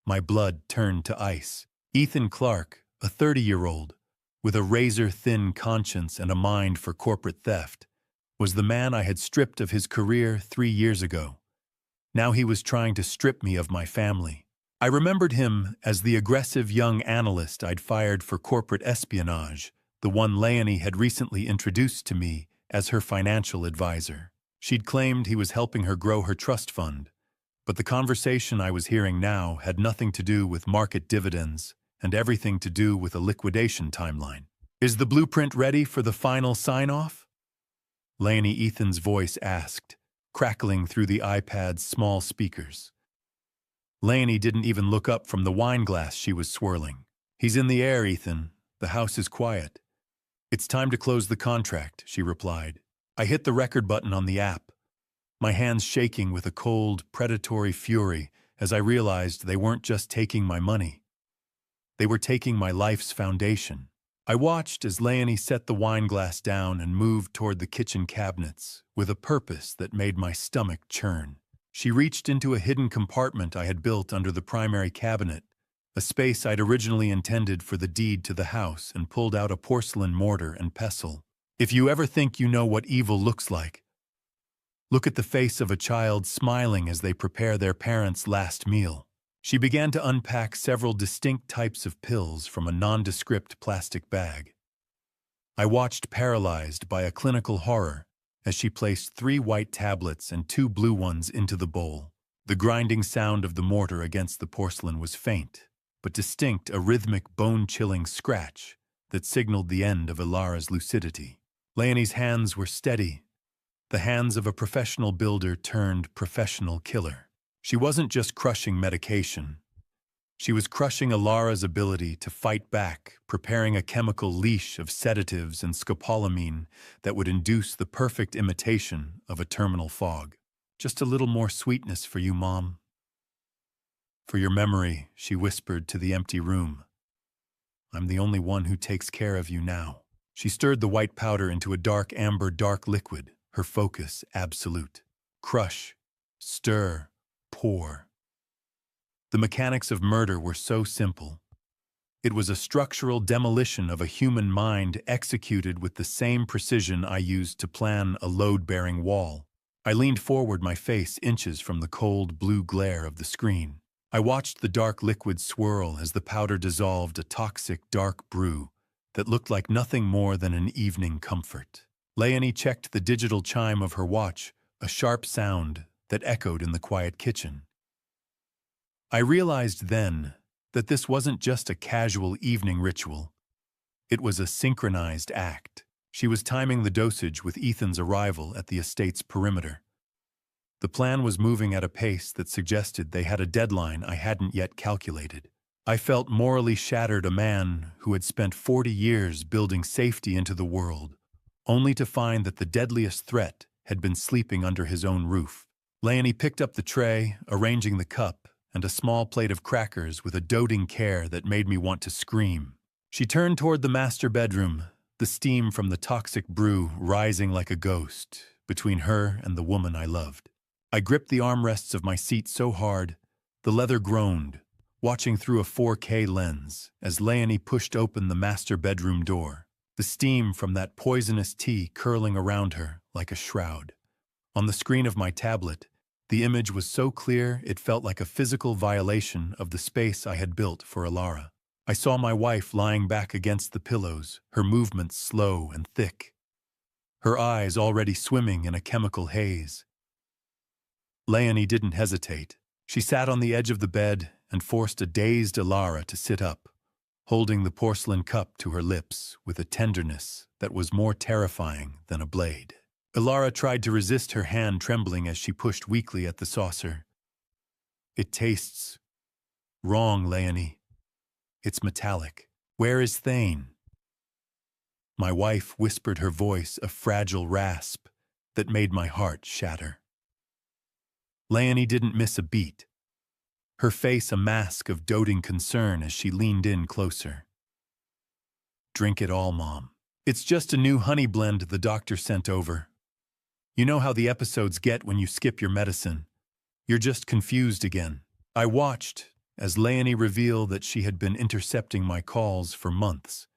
My blood turned to ice. Ethan Clark, a 30-year-old, with a razor-thin conscience and a mind for corporate theft, was the man I had stripped of his career 3 years ago. Now he was trying to strip me of my family. I remembered him as the aggressive young analyst I'd fired for corporate espionage, the one Leonie had recently introduced to me as her financial advisor. She'd claimed he was helping her grow her trust fund, but the conversation I was hearing now had nothing to do with market dividends and everything to do with a liquidation timeline. "Is the blueprint ready for the final sign-off?" Leonie Ethan's voice asked, crackling through the iPad's small speakers. Leonie didn't even look up from the wine glass she was swirling. "He's in the air, Ethan. The house is quiet. It's time to close the contract," she replied. I hit the record button on the app, my hands shaking with a cold, predatory fury as I realized they weren't just taking my money. They were taking my life's foundation. I watched as Leonie set the wine glass down and moved toward the kitchen cabinets with a purpose that made my stomach churn. She reached into a hidden compartment I had built under the primary cabinet, a space I'd originally intended for the deed to the house, and pulled out a porcelain mortar and pestle. "If you ever think you know what evil looks like, look at the face of a child smiling as they prepare their parents' last meal." She began to unpack several distinct types of pills from a nondescript plastic bag. I watched, paralyzed by a clinical horror, as she placed 3 white tablets and 2 blue ones into the bowl. The grinding sound of the mortar against the porcelain was faint, but distinct, a rhythmic, bone-chilling scratch that signaled the end of Ilara's lucidity. Leonie's hands were steady, the hands of a professional builder turned professional killer. She wasn't just crushing medication. She was crushing Ilara's ability to fight back, preparing a chemical leash of sedatives and scopolamine that would induce the perfect imitation of a terminal fog. "Just a little more sweetness for you, Mom. For your memory," she whispered to the empty room. "I'm the only one who takes care of you now." She stirred the white powder into a dark amber dark liquid, her focus absolute. Crush, stir, pour. The mechanics of murder were so simple. It was a structural demolition of a human mind executed with the same precision I used to plan a load-bearing wall. I leaned forward, my face inches from the cold blue glare of the screen. I watched the dark liquid swirl as the powder dissolved, a toxic dark brew that looked like nothing more than an evening comfort. Leonie checked the digital chime of her watch, a sharp sound that echoed in the quiet kitchen. I realized then that this wasn't just a casual evening ritual. It was a synchronized act. She was timing the dosage with Ethan's arrival at the estate's perimeter. The plan was moving at a pace that suggested they had a deadline I hadn't yet calculated. I felt morally shattered, a man who had spent 40 years building safety into the world, only to find that the deadliest threat had been sleeping under his own roof. Leonie picked up the tray, arranging the cup and a small plate of crackers with a doting care that made me want to scream. She turned toward the master bedroom, the steam from the toxic brew rising like a ghost between her and the woman I loved. I gripped the armrests of my seat so hard, the leather groaned, watching through a 4K lens as Leonie pushed open the master bedroom door, the steam from that poisonous tea curling around her like a shroud. On the screen of my tablet, the image was so clear it felt like a physical violation of the space I had built for Ilara. I saw my wife lying back against the pillows, her movements slow and thick, her eyes already swimming in a chemical haze. Leonie didn't hesitate. She sat on the edge of the bed and forced a dazed Ilara to sit up, holding the porcelain cup to her lips with a tenderness that was more terrifying than a blade. Ilara tried to resist, her hand trembling as she pushed weakly at the saucer. "It tastes wrong, Leonie. It's metallic. Where is Thane?" My wife whispered, her voice a fragile rasp that made my heart shatter. Leonie didn't miss a beat, her face a mask of doting concern as she leaned in closer. "Drink it all, Mom. It's just a new honey blend the doctor sent over. You know how the episodes get when you skip your medicine. You're just confused again. I watched as Leonie revealed that she had been intercepting my calls for months,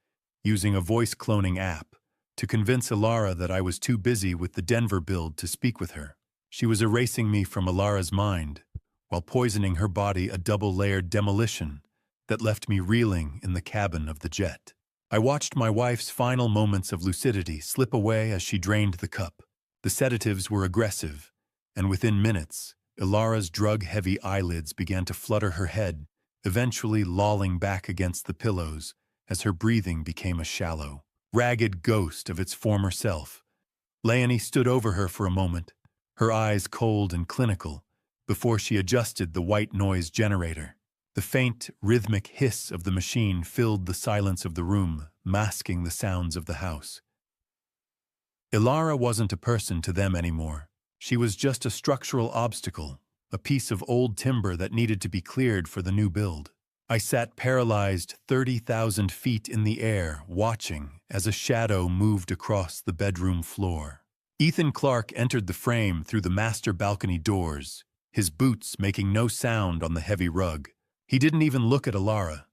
using a voice cloning app to convince Ilara that I was too busy with the Denver build to speak with her. She was erasing me from Ilara's mind, while poisoning her body a double-layered demolition that left me reeling in the cabin of the jet. I watched my wife's final moments of lucidity slip away as she drained the cup. The sedatives were aggressive, and within minutes, Ilara's drug-heavy eyelids began to flutter her head, eventually lolling back against the pillows as her breathing became a shallow, ragged ghost of its former self. Leonie stood over her for a moment, her eyes cold and clinical, before she adjusted the white noise generator. The faint, rhythmic hiss of the machine filled the silence of the room, masking the sounds of the house. Ilara wasn't a person to them anymore. She was just a structural obstacle, a piece of old timber that needed to be cleared for the new build. I sat paralyzed 30,000 feet in the air, watching as a shadow moved across the bedroom floor. Ethan Clark entered the frame through the master balcony doors, his boots making no sound on the heavy rug. He didn't even look at Ilara.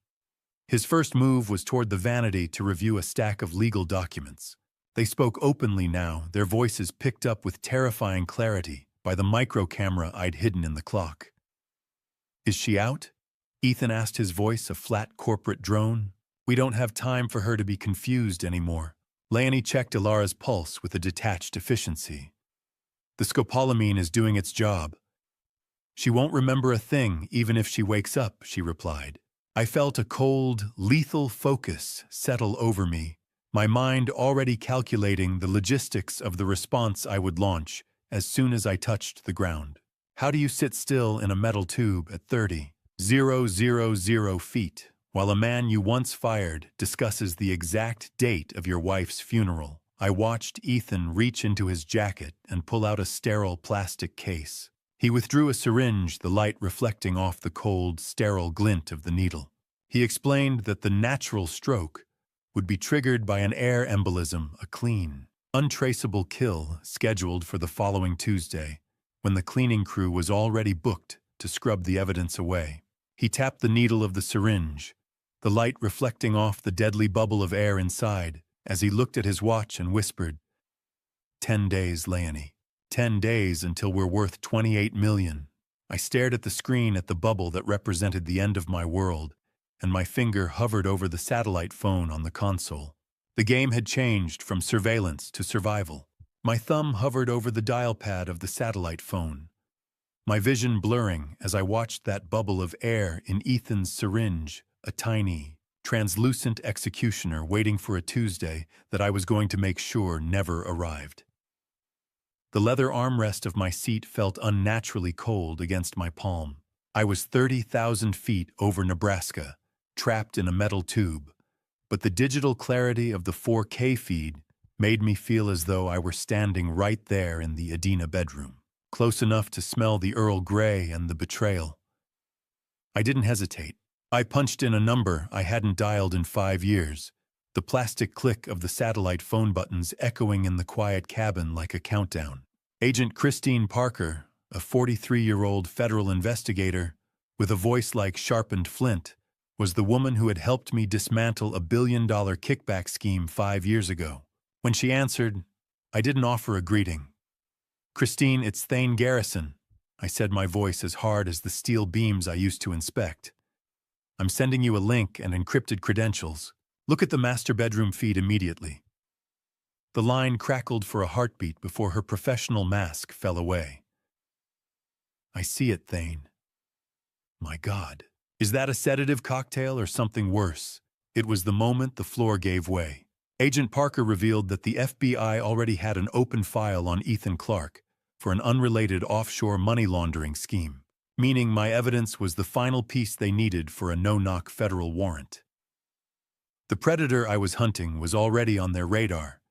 His first move was toward the vanity to review a stack of legal documents. They spoke openly now, their voices picked up with terrifying clarity by the micro camera I'd hidden in the clock. "Is she out?" Ethan asked, his voice a flat corporate drone. "We don't have time for her to be confused anymore." Leonie checked Ilara's pulse with a detached efficiency. "The scopolamine is doing its job. She won't remember a thing even if she wakes up," she replied. I felt a cold, lethal focus settle over me, my mind already calculating the logistics of the response I would launch as soon as I touched the ground. How do you sit still in a metal tube at 30,000 feet while a man you once fired discusses the exact date of your wife's funeral? I watched Ethan reach into his jacket and pull out a sterile plastic case. He withdrew a syringe, the light reflecting off the cold, sterile glint of the needle. He explained that the natural stroke would be triggered by an air embolism, a clean, untraceable kill scheduled for the following Tuesday, when the cleaning crew was already booked to scrub the evidence away. He tapped the needle of the syringe, the light reflecting off the deadly bubble of air inside, as he looked at his watch and whispered, 10 days, Leonie. 10 days until we're worth 28 million. I stared at the screen at the bubble that represented the end of my world, and my finger hovered over the satellite phone on the console. The game had changed from surveillance to survival. My thumb hovered over the dial pad of the satellite phone, my vision blurring as I watched that bubble of air in Ethan's syringe, a tiny, translucent executioner waiting for a Tuesday that I was going to make sure never arrived. The leather armrest of my seat felt unnaturally cold against my palm. I was 30,000 feet over Nebraska, trapped in a metal tube, but the digital clarity of the 4K feed made me feel as though I were standing right there in the Adina bedroom, close enough to smell the Earl Grey and the betrayal. I didn't hesitate. I punched in a number I hadn't dialed in 5 years, the plastic click of the satellite phone buttons echoing in the quiet cabin like a countdown. Agent Christine Parker, a 43-year-old federal investigator with a voice like sharpened flint, was the woman who had helped me dismantle a billion-dollar kickback scheme 5 years ago. When she answered, I didn't offer a greeting. "Christine, it's Thane Garrison," I said, my voice as hard as the steel beams I used to inspect. "I'm sending you a link and encrypted credentials. Look at the master bedroom feed immediately." The line crackled for a heartbeat before her professional mask fell away. "I see it, Thane." My God. Is that a sedative cocktail or something worse? It was the moment the floor gave way. Agent Parker revealed that the FBI already had an open file on Ethan Clark for an unrelated offshore money laundering scheme, meaning my evidence was the final piece they needed for a no-knock federal warrant. The predator I was hunting was already on their radar.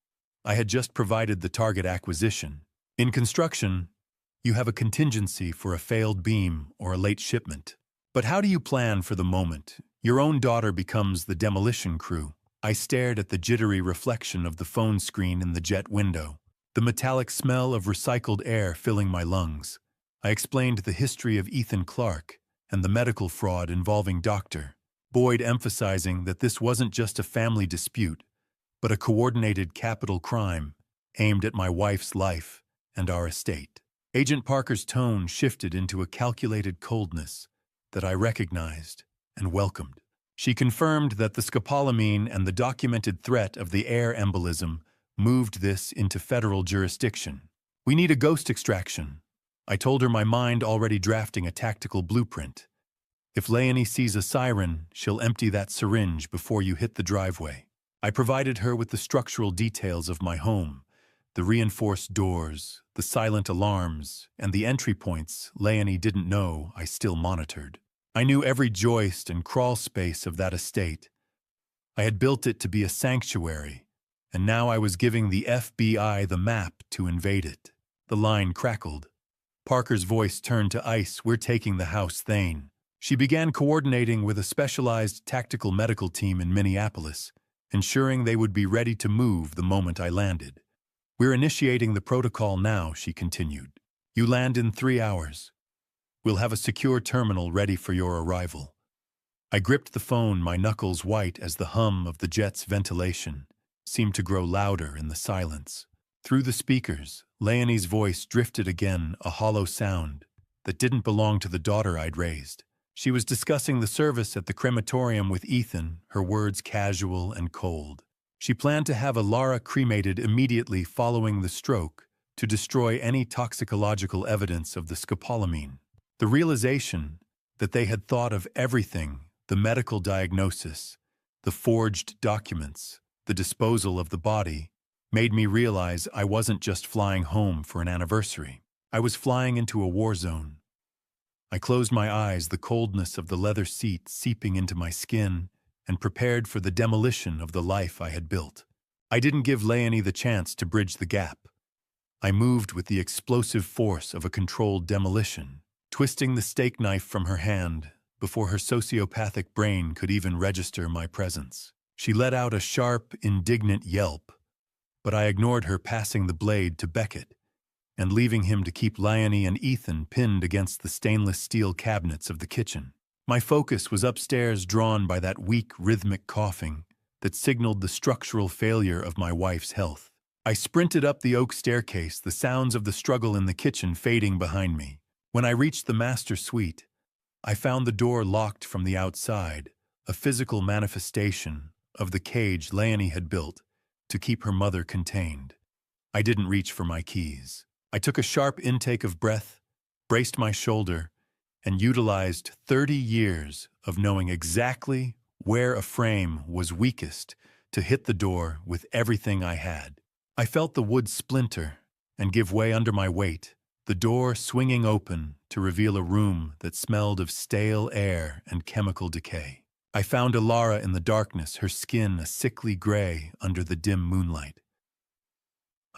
I had just provided the target acquisition. In construction, you have a contingency for a failed beam or a late shipment. But how do you plan for the moment your own daughter becomes the demolition crew? I stared at the jittery reflection of the phone screen in the jet window, the metallic smell of recycled air filling my lungs. I explained the history of Ethan Clark and the medical fraud involving Dr. Boyd, emphasizing that this wasn't just a family dispute, but a coordinated capital crime aimed at my wife's life and our estate. Agent Parker's tone shifted into a calculated coldness that I recognized and welcomed. She confirmed that the scopolamine and the documented threat of the air embolism moved this into federal jurisdiction. We need a ghost extraction. I told her, my mind already drafting a tactical blueprint. If Leonie sees a siren, she'll empty that syringe before you hit the driveway. I provided her with the structural details of my home, the reinforced doors, the silent alarms, and the entry points Leonie didn't know I still monitored. I knew every joist and crawl space of that estate. I had built it to be a sanctuary, and now I was giving the FBI the map to invade it. The line crackled. Parker's voice turned to ice. We're taking the house, Thane. She began coordinating with a specialized tactical medical team in Minneapolis, ensuring they would be ready to move the moment I landed. We're initiating the protocol now, she continued. You land in 3 hours. We'll have a secure terminal ready for your arrival. I gripped the phone, my knuckles white as the hum of the jet's ventilation seemed to grow louder in the silence. Through the speakers, Leonie's voice drifted again, a hollow sound that didn't belong to the daughter I'd raised. She was discussing the service at the crematorium with Ethan, her words casual and cold. She planned to have Alara cremated immediately following the stroke to destroy any toxicological evidence of the scopolamine. The realization that they had thought of everything, the medical diagnosis, the forged documents, the disposal of the body, made me realize I wasn't just flying home for an anniversary. I was flying into a war zone. I closed my eyes, the coldness of the leather seat seeping into my skin, and prepared for the demolition of the life I had built. I didn't give Leonie the chance to bridge the gap. I moved with the explosive force of a controlled demolition, twisting the steak knife from her hand before her sociopathic brain could even register my presence. She let out a sharp, indignant yelp, but I ignored her, passing the blade to Beckett and leaving him to keep Leonie and Ethan pinned against the stainless steel cabinets of the kitchen. My focus was upstairs, drawn by that weak, rhythmic coughing that signaled the structural failure of my wife's health. I sprinted up the oak staircase, the sounds of the struggle in the kitchen fading behind me. When I reached the master suite, I found the door locked from the outside, a physical manifestation of the cage Leonie had built to keep her mother contained. I didn't reach for my keys. I took a sharp intake of breath, braced my shoulder, and utilized 30 years of knowing exactly where a frame was weakest to hit the door with everything I had. I felt the wood splinter and give way under my weight, the door swinging open to reveal a room that smelled of stale air and chemical decay. I found Alara in the darkness, her skin a sickly gray under the dim moonlight.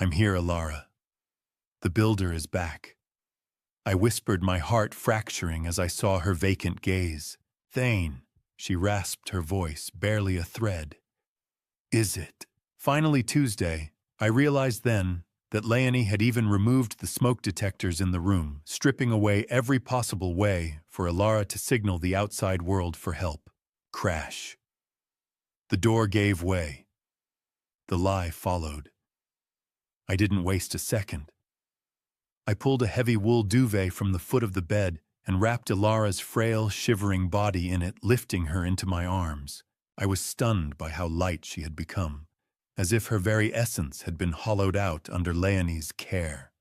I'm here, Alara. The builder is back. I whispered, my heart fracturing as I saw her vacant gaze. Thane, she rasped her voice, barely a thread. Is it? Finally Tuesday, I realized then that Leonie had even removed the smoke detectors in the room, stripping away every possible way for Alara to signal the outside world for help. Crash. The door gave way. The lie followed. I didn't waste a second. I pulled a heavy wool duvet from the foot of the bed and wrapped Alara's frail, shivering body in it, lifting her into my arms. I was stunned by how light she had become, as if her very essence had been hollowed out under Leonie's care.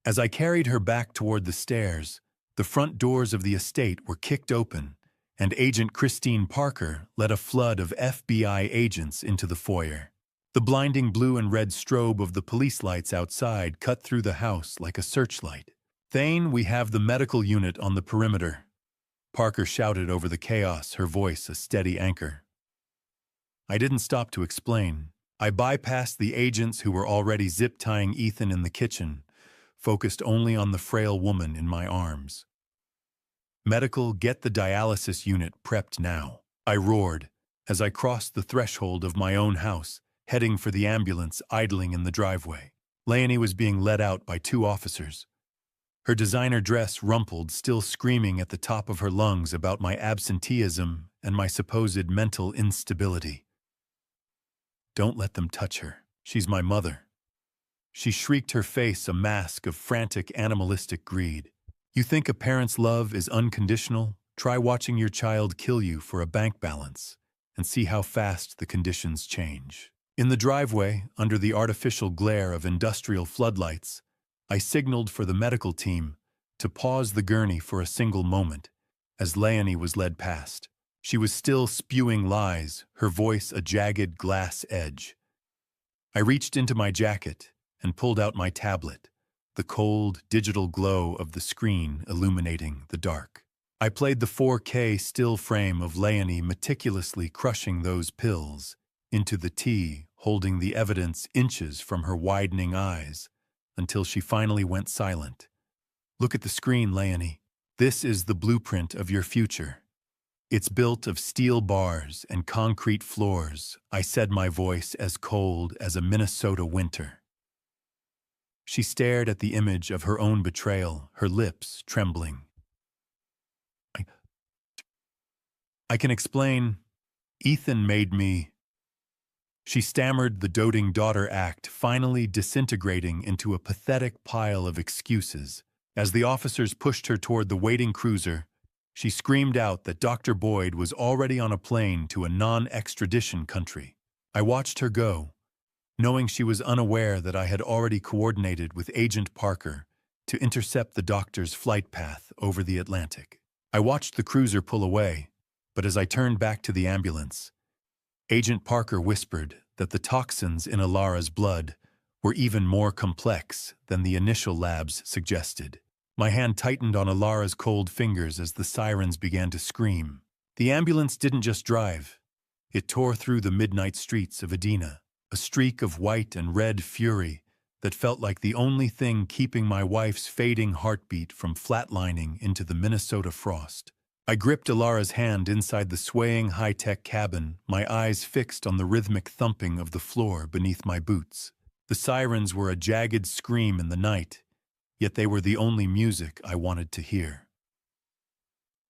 As I carried her back toward the stairs, the front doors of the estate were kicked open, and Agent Christine Parker led a flood of FBI agents into the foyer. The blinding blue and red strobe of the police lights outside cut through the house like a searchlight. Thane, we have the medical unit on the perimeter, Parker shouted over the chaos, her voice a steady anchor. I didn't stop to explain. I bypassed the agents who were already zip-tying Ethan in the kitchen, focused only on the frail woman in my arms. Medical, get the dialysis unit prepped now, I roared, as I crossed the threshold of my own house, heading for the ambulance idling in the driveway. Leonie was being led out by two officers. Her designer dress rumpled, still screaming at the top of her lungs about my absenteeism and my supposed mental instability. "Don't let them touch her. She's my mother." She shrieked, her face a mask of frantic animalistic greed. "You think a parent's love is unconditional? Try watching your child kill you for a bank balance and see how fast the conditions change." In the driveway, under the artificial glare of industrial floodlights, I signaled for the medical team to pause the gurney for a single moment as Leonie was led past. She was still spewing lies, her voice a jagged glass edge. I reached into my jacket and pulled out my tablet, the cold, digital glow of the screen illuminating the dark. I played the 4K still frame of Leonie meticulously crushing those pills into the tea, holding the evidence inches from her widening eyes, until she finally went silent. "Look at the screen, Leonie. This is the blueprint of your future. It's built of steel bars and concrete floors," I said, my voice as cold as a Minnesota winter. She stared at the image of her own betrayal, her lips trembling. I can explain. Ethan made me. She stammered, the doting daughter act finally disintegrating into a pathetic pile of excuses. As the officers pushed her toward the waiting cruiser, she screamed out that Dr. Boyd was already on a plane to a non-extradition country. I watched her go, knowing she was unaware that I had already coordinated with Agent Parker to intercept the doctor's flight path over the Atlantic. I watched the cruiser pull away, but as I turned back to the ambulance, Agent Parker whispered that the toxins in Alara's blood were even more complex than the initial labs suggested. My hand tightened on Alara's cold fingers as the sirens began to scream. The ambulance didn't just drive. It tore through the midnight streets of Edina, a streak of white and red fury that felt like the only thing keeping my wife's fading heartbeat from flatlining into the Minnesota frost. I gripped Alara's hand inside the swaying high-tech cabin, my eyes fixed on the rhythmic thumping of the floor beneath my boots. The sirens were a jagged scream in the night, yet they were the only music I wanted to hear.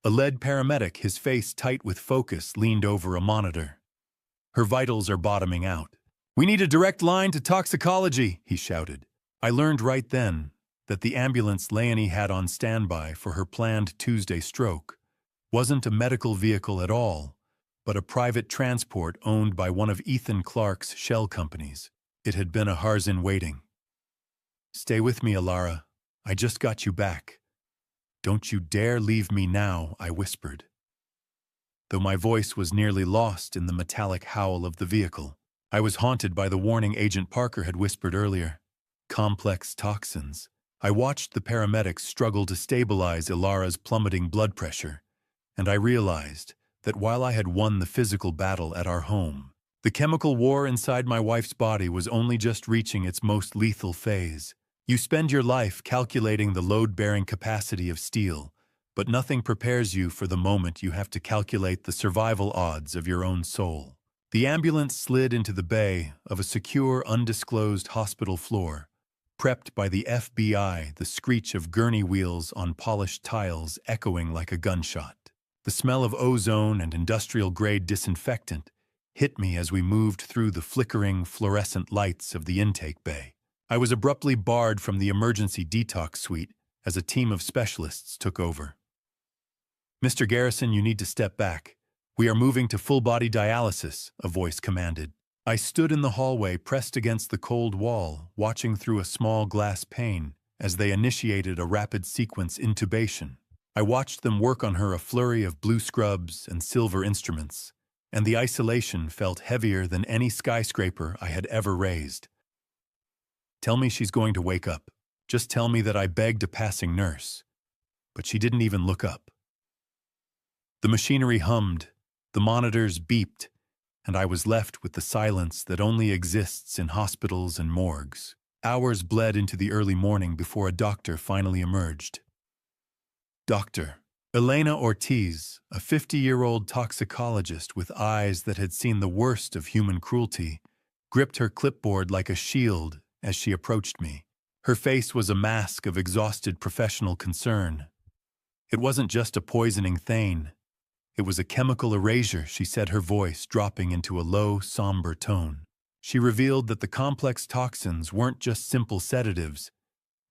A lead paramedic, his face tight with focus, leaned over a monitor. "Her vitals are bottoming out. We need a direct line to toxicology," he shouted. I learned right then that the ambulance Leonie had on standby for her planned Tuesday stroke wasn't a medical vehicle at all, but a private transport owned by one of Ethan Clark's shell companies. It had been a hearse in waiting. "Stay with me, Alara. I just got you back. Don't you dare leave me now," I whispered, though my voice was nearly lost in the metallic howl of the vehicle. I was haunted by the warning Agent Parker had whispered earlier. Complex toxins. I watched the paramedics struggle to stabilize Alara's plummeting blood pressure, and I realized that while I had won the physical battle at our home, the chemical war inside my wife's body was only just reaching its most lethal phase. You spend your life calculating the load-bearing capacity of steel, but nothing prepares you for the moment you have to calculate the survival odds of your own soul. The ambulance slid into the bay of a secure, undisclosed hospital floor, prepped by the FBI, the screech of gurney wheels on polished tiles echoing like a gunshot. The smell of ozone and industrial-grade disinfectant hit me as we moved through the flickering, fluorescent lights of the intake bay. I was abruptly barred from the emergency detox suite as a team of specialists took over. "Mr. Garrison, you need to step back. We are moving to full-body dialysis," a voice commanded. I stood in the hallway, pressed against the cold wall, watching through a small glass pane as they initiated a rapid-sequence intubation. I watched them work on her, a flurry of blue scrubs and silver instruments, and the isolation felt heavier than any skyscraper I had ever raised. "Tell me she's going to wake up. Just tell me that," I begged a passing nurse. But she didn't even look up. The machinery hummed, the monitors beeped, and I was left with the silence that only exists in hospitals and morgues. Hours bled into the early morning before a doctor finally emerged. "Doctor," Elena Ortiz, a 50-year-old toxicologist with eyes that had seen the worst of human cruelty, gripped her clipboard like a shield as she approached me. Her face was a mask of exhausted professional concern. It wasn't just a poisoning thane. It was a chemical erasure, she said, her voice dropping into a low, somber tone. She revealed that the complex toxins weren't just simple sedatives.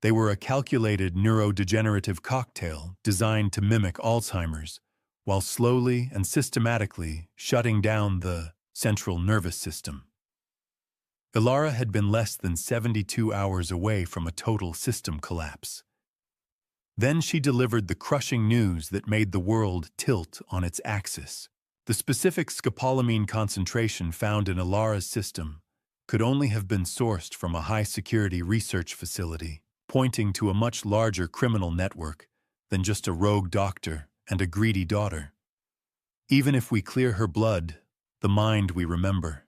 They were a calculated neurodegenerative cocktail designed to mimic Alzheimer's, while slowly and systematically shutting down the central nervous system. Ilara had been less than 72 hours away from a total system collapse. Then she delivered the crushing news that made the world tilt on its axis. The specific scopolamine concentration found in Ilara's system could only have been sourced from a high-security research facility, pointing to a much larger criminal network than just a rogue doctor and a greedy daughter. Even if we clear her blood, the mind we remember.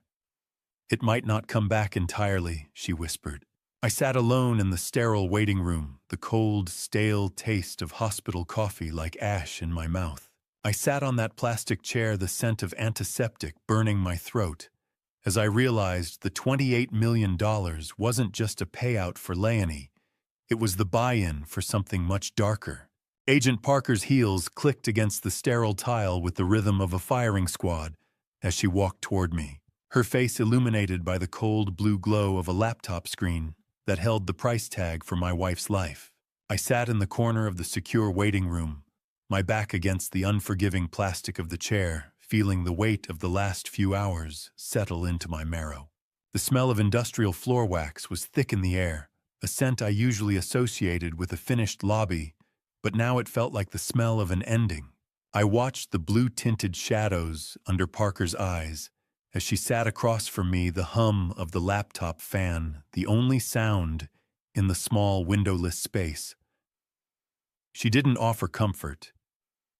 It might not come back entirely, she whispered. I sat alone in the sterile waiting room, the cold, stale taste of hospital coffee like ash in my mouth. I sat on that plastic chair, the scent of antiseptic burning my throat, as I realized the $28 million wasn't just a payout for Leonie. It was the buy-in for something much darker. Agent Parker's heels clicked against the sterile tile with the rhythm of a firing squad as she walked toward me, her face illuminated by the cold blue glow of a laptop screen that held the price tag for my wife's life. I sat in the corner of the secure waiting room, my back against the unforgiving plastic of the chair, feeling the weight of the last few hours settle into my marrow. The smell of industrial floor wax was thick in the air, a scent I usually associated with a finished lobby, but now it felt like the smell of an ending. I watched the blue-tinted shadows under Parker's eyes as she sat across from me, the hum of the laptop fan, the only sound in the small windowless space. She didn't offer comfort.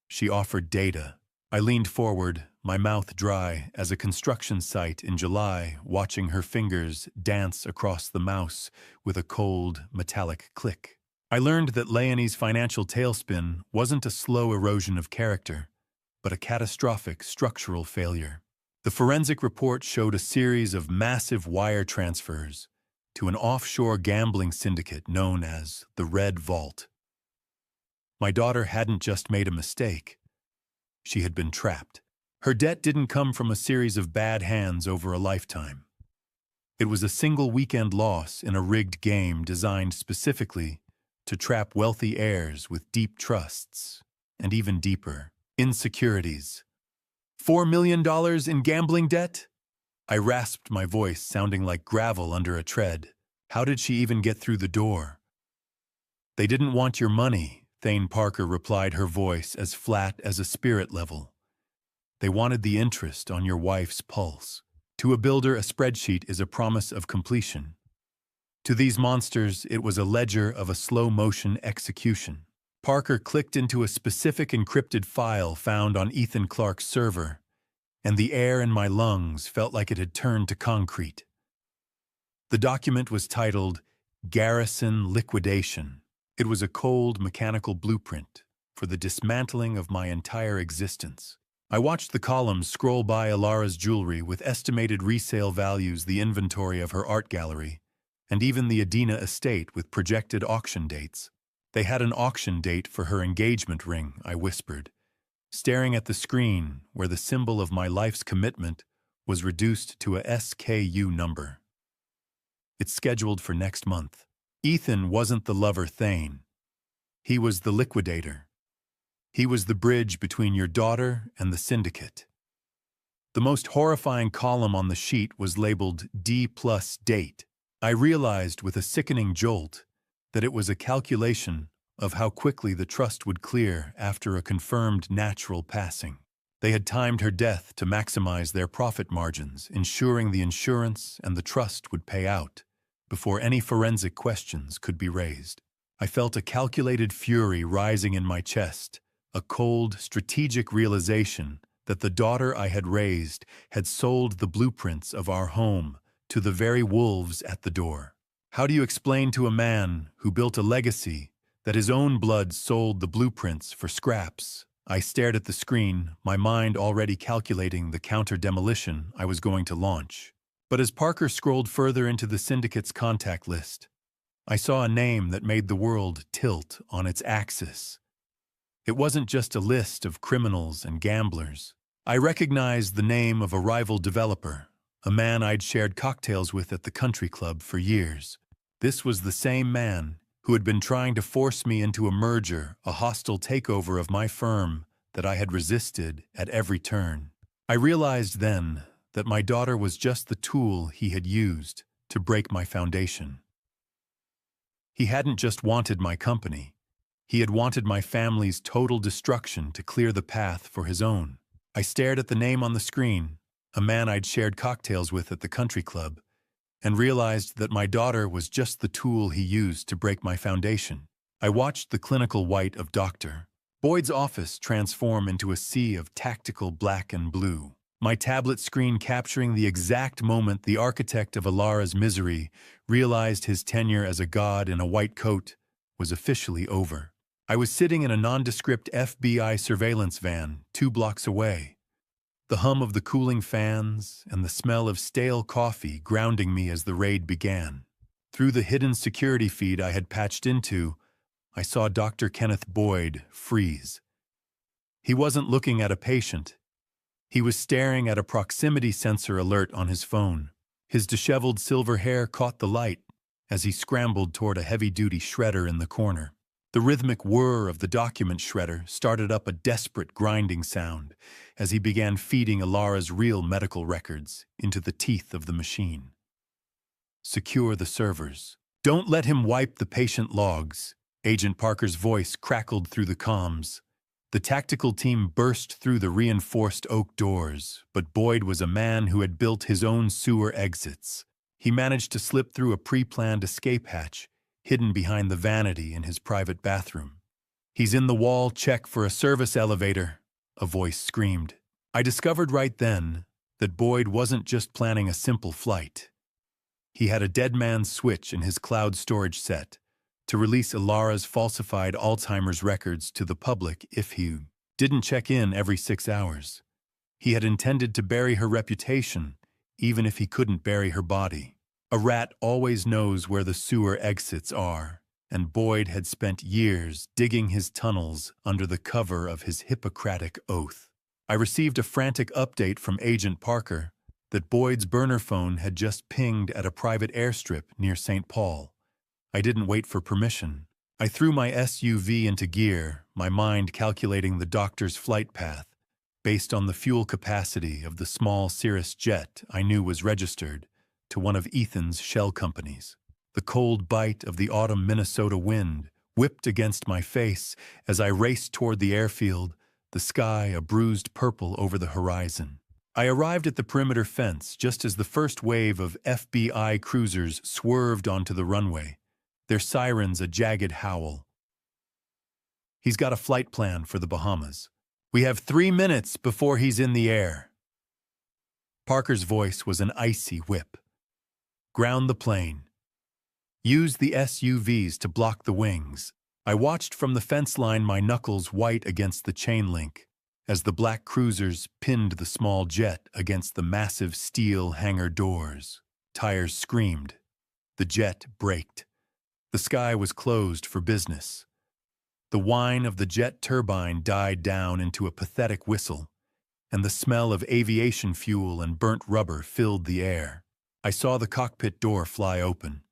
She offered data. I leaned forward, my mouth dry as a construction site in July, watching her fingers dance across the mouse with a cold, metallic click. I learned that Leonie's financial tailspin wasn't a slow erosion of character, but a catastrophic structural failure. The forensic report showed a series of massive wire transfers to an offshore gambling syndicate known as the Red Vault. My daughter hadn't just made a mistake. She had been trapped. Her debt didn't come from a series of bad hands over a lifetime. It was a single weekend loss in a rigged game designed specifically to trap wealthy heirs with deep trusts and even deeper insecurities. $4 million in gambling debt? I rasped, my voice sounding like gravel under a tread. How did she even get through the door? They didn't want your money, Thane Parker replied, her voice as flat as a spirit level. They wanted the interest on your wife's pulse. To a builder, a spreadsheet is a promise of completion. To these monsters, it was a ledger of a slow-motion execution. Parker clicked into a specific encrypted file found on Ethan Clark's server, and the air in my lungs felt like it had turned to concrete. The document was titled Garrison Liquidation. It was a cold, mechanical blueprint for the dismantling of my entire existence. I watched the columns scroll by Ilara's jewelry with estimated resale values, the inventory of her art gallery, and even the Adina estate with projected auction dates. They had an auction date for her engagement ring, I whispered, staring at the screen where the symbol of my life's commitment was reduced to a SKU number. It's scheduled for next month. Ethan wasn't the lover Thane. He was the liquidator. He was the bridge between your daughter and the syndicate. The most horrifying column on the sheet was labeled D+date. I realized with a sickening jolt that it was a calculation of how quickly the trust would clear after a confirmed natural passing. They had timed her death to maximize their profit margins, ensuring the insurance and the trust would pay out before any forensic questions could be raised. I felt a calculated fury rising in my chest, a cold, strategic realization that the daughter I had raised had sold the blueprints of our home to the very wolves at the door. How do you explain to a man who built a legacy that his own blood sold the blueprints for scraps. I stared at the screen, my mind already calculating the counter-demolition I was going to launch. But as Parker scrolled further into the syndicate's contact list, I saw a name that made the world tilt on its axis. It wasn't just a list of criminals and gamblers. I recognized the name of a rival developer, a man I'd shared cocktails with at the country club for years. This was the same man who had been trying to force me into a merger, a hostile takeover of my firm that I had resisted at every turn. I realized then that my daughter was just the tool he had used to break my foundation. He hadn't just wanted my company. He had wanted my family's total destruction to clear the path for his own. I stared at the name on the screen, a man I'd shared cocktails with at the country club, and realized that my daughter was just the tool he used to break my foundation. I watched the clinical white of Dr. Boyd's office transform into a sea of tactical black and blue, my tablet screen capturing the exact moment the architect of Alara's misery realized his tenure as a god in a white coat was officially over. I was sitting in a nondescript FBI surveillance van 2 blocks away, the hum of the cooling fans and the smell of stale coffee grounding me as the raid began. Through the hidden security feed I had patched into, I saw Dr. Kenneth Boyd freeze. He wasn't looking at a patient. He was staring at a proximity sensor alert on his phone. His disheveled silver hair caught the light as he scrambled toward a heavy-duty shredder in the corner. The rhythmic whir of the document shredder started up a desperate grinding sound as he began feeding Alara's real medical records into the teeth of the machine. Secure the servers. Don't let him wipe the patient logs. Agent Parker's voice crackled through the comms. The tactical team burst through the reinforced oak doors, but Boyd was a man who had built his own sewer exits. He managed to slip through a pre-planned escape hatch, hidden behind the vanity in his private bathroom. "He's in the wall, check for a service elevator," a voice screamed. I discovered right then that Boyd wasn't just planning a simple flight. He had a dead man's switch in his cloud storage set to release Alara's falsified Alzheimer's records to the public if he didn't check in every 6 hours. He had intended to bury her reputation, even if he couldn't bury her body. A rat always knows where the sewer exits are, and Boyd had spent years digging his tunnels under the cover of his Hippocratic oath. I received a frantic update from Agent Parker that Boyd's burner phone had just pinged at a private airstrip near St. Paul. I didn't wait for permission. I threw my SUV into gear, my mind calculating the doctor's flight path based on the fuel capacity of the small Cirrus jet I knew was registered to one of Ethan's shell companies. The cold bite of the autumn Minnesota wind whipped against my face as I raced toward the airfield, the sky a bruised purple over the horizon. I arrived at the perimeter fence just as the first wave of FBI cruisers swerved onto the runway, their sirens a jagged howl. "He's got a flight plan for the Bahamas. We have 3 minutes before he's in the air." Parker's voice was an icy whip. "Ground the plane. Use the SUVs to block the wings." I watched from the fence line, my knuckles white against the chain link, as the black cruisers pinned the small jet against the massive steel hangar doors. Tires screamed. The jet braked. The sky was closed for business. The whine of the jet turbine died down into a pathetic whistle, and the smell of aviation fuel and burnt rubber filled the air. I saw the cockpit door fly open.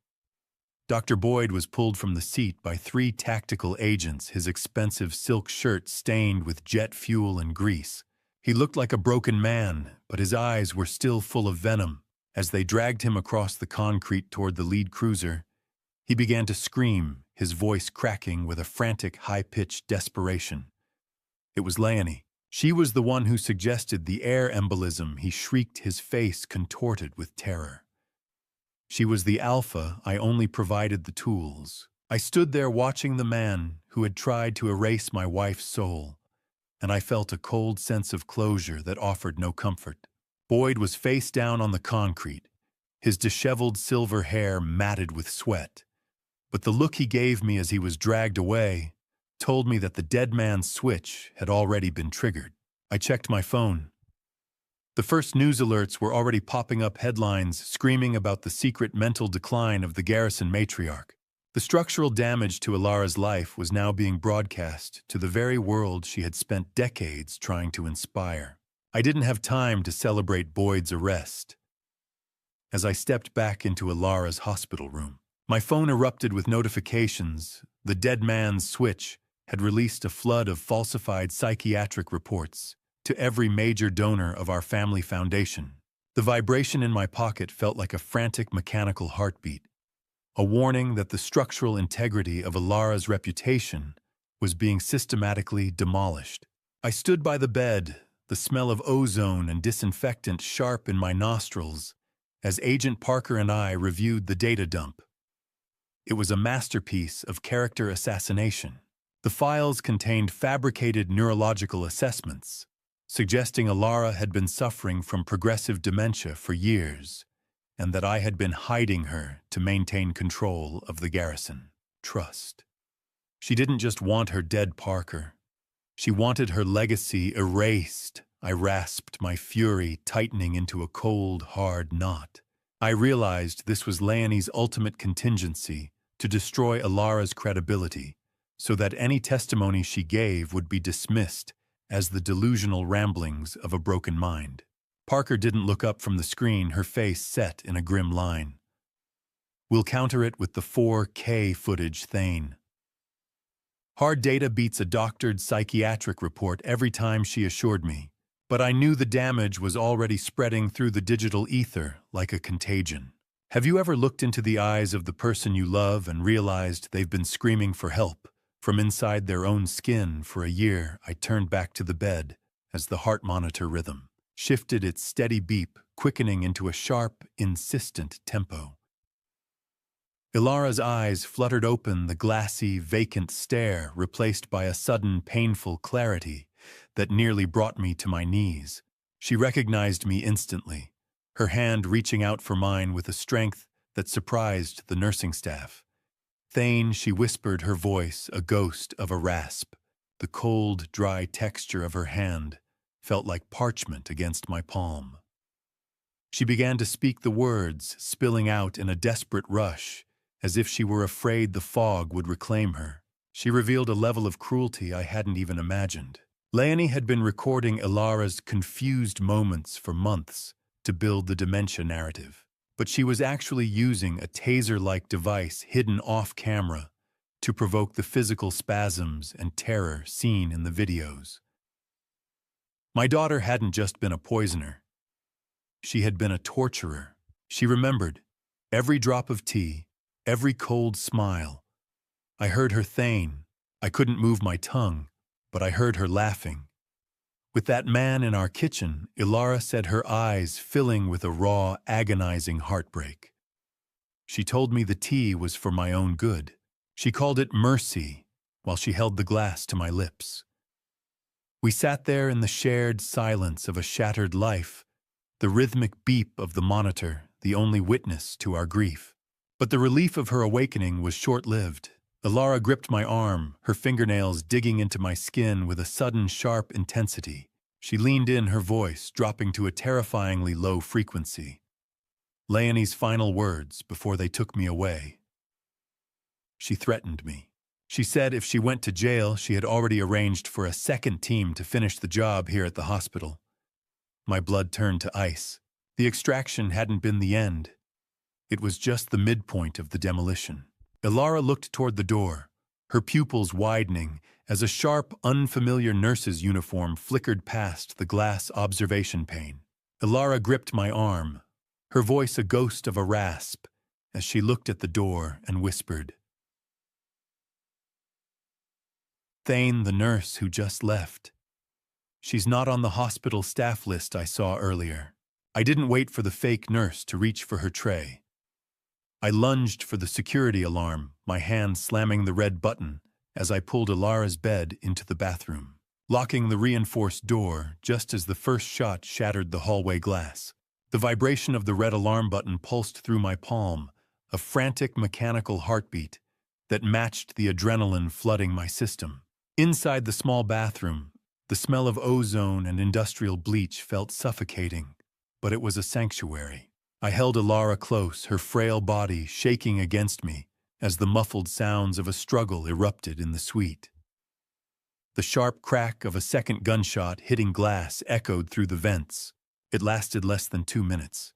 Dr. Boyd was pulled from the seat by 3 tactical agents, his expensive silk shirt stained with jet fuel and grease. He looked like a broken man, but his eyes were still full of venom. As they dragged him across the concrete toward the lead cruiser, he began to scream, his voice cracking with a frantic, high-pitched desperation. It was Leonie. She was the one who suggested the air embolism. He shrieked, his face contorted with terror. She was the alpha. I only provided the tools. I stood there watching the man who had tried to erase my wife's soul, and I felt a cold sense of closure that offered no comfort. Boyd was face down on the concrete, his disheveled silver hair matted with sweat. But the look he gave me as he was dragged away told me that the dead man's switch had already been triggered. I checked my phone. The first news alerts were already popping up, headlines screaming about the secret mental decline of the Garrison matriarch. The structural damage to Ilara's life was now being broadcast to the very world she had spent decades trying to inspire. I didn't have time to celebrate Boyd's arrest. As I stepped back into Ilara's hospital room, my phone erupted with notifications. The dead man's switch had released a flood of falsified psychiatric reports to every major donor of our family foundation. The vibration in my pocket felt like a frantic mechanical heartbeat, a warning that the structural integrity of Ilara's reputation was being systematically demolished. I stood by the bed, the smell of ozone and disinfectant sharp in my nostrils, as Agent Parker and I reviewed the data dump. It was a masterpiece of character assassination. The files contained fabricated neurological assessments, suggesting Ilara had been suffering from progressive dementia for years, and that I had been hiding her to maintain control of the Garrison. Trust. She didn't just want her dead Parker. She wanted her legacy erased. I rasped, my fury tightening into a cold, hard knot. I realized this was Leonie's ultimate contingency to destroy Ilara's credibility, so that any testimony she gave would be dismissed as the delusional ramblings of a broken mind. Parker didn't look up from the screen, her face set in a grim line. We'll counter it with the 4K footage, Thane. Hard data beats a doctored psychiatric report every time, she assured me, but I knew the damage was already spreading through the digital ether like a contagion. Have you ever looked into the eyes of the person you love and realized they've been screaming for help from inside their own skin for a year? I turned back to the bed as the heart monitor rhythm shifted its steady beep, quickening into a sharp, insistent tempo. Ilara's eyes fluttered open, the glassy, vacant stare replaced by a sudden, painful clarity that nearly brought me to my knees. She recognized me instantly, her hand reaching out for mine with a strength that surprised the nursing staff. Thane, she whispered, her voice a ghost of a rasp. The cold, dry texture of her hand felt like parchment against my palm. She began to speak the words, spilling out in a desperate rush, as if she were afraid the fog would reclaim her. She revealed a level of cruelty I hadn't even imagined. Leonie had been recording Ilara's confused moments for months to build the dementia narrative, but she was actually using a taser-like device hidden off-camera to provoke the physical spasms and terror seen in the videos. My daughter hadn't just been a poisoner. She had been a torturer. She remembered every drop of tea, every cold smile. I heard her Thane. I couldn't move my tongue, but I heard her laughing. With that man in our kitchen, Ilara said, her eyes filling with a raw, agonizing heartbreak. She told me the tea was for my own good. She called it mercy while she held the glass to my lips. We sat there in the shared silence of a shattered life, the rhythmic beep of the monitor the only witness to our grief. But the relief of her awakening was short-lived. Ilara gripped my arm, her fingernails digging into my skin with a sudden sharp intensity. She leaned in, her voice dropping to a terrifyingly low frequency. Leonie's final words before they took me away. She threatened me. She said if she went to jail, she had already arranged for a second team to finish the job here at the hospital. My blood turned to ice. The extraction hadn't been the end. It was just the midpoint of the demolition. Ilara looked toward the door, her pupils widening as a sharp, unfamiliar nurse's uniform flickered past the glass observation pane. Ilara gripped my arm, her voice a ghost of a rasp, as she looked at the door and whispered, Thane, the nurse who just left. She's not on the hospital staff list I saw earlier. I didn't wait for the fake nurse to reach for her tray. I lunged for the security alarm, my hand slamming the red button as I pulled Ilara's bed into the bathroom, locking the reinforced door just as the first shot shattered the hallway glass. The vibration of the red alarm button pulsed through my palm, a frantic mechanical heartbeat that matched the adrenaline flooding my system. Inside the small bathroom, the smell of ozone and industrial bleach felt suffocating, but it was a sanctuary. I held Ilara close, her frail body shaking against me as the muffled sounds of a struggle erupted in the suite. The sharp crack of a second gunshot hitting glass echoed through the vents. It lasted less than 2 minutes.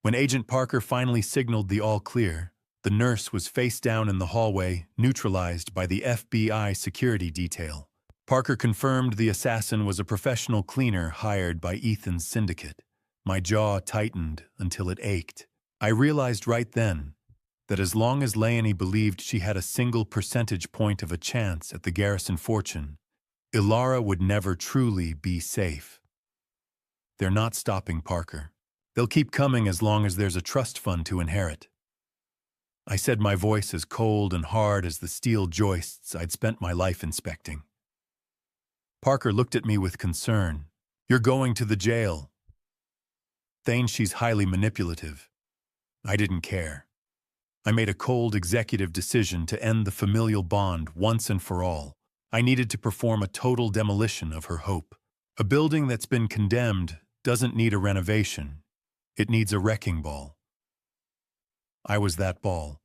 When Agent Parker finally signaled the all-clear, the nurse was face down in the hallway, neutralized by the FBI security detail. Parker confirmed the assassin was a professional cleaner hired by Ethan's syndicate. My jaw tightened until it ached. I realized right then that as long as Leonie believed she had a single percentage point of a chance at the Garrison fortune, Ilara would never truly be safe. They're not stopping Parker. They'll keep coming as long as there's a trust fund to inherit. I said, my voice as cold and hard as the steel joists I'd spent my life inspecting. Parker looked at me with concern. You're going to the jail. Thane, she's highly manipulative. I didn't care. I made a cold executive decision to end the familial bond once and for all. I needed to perform a total demolition of her hope. A building that's been condemned doesn't need a renovation. It needs a wrecking ball. I was that ball.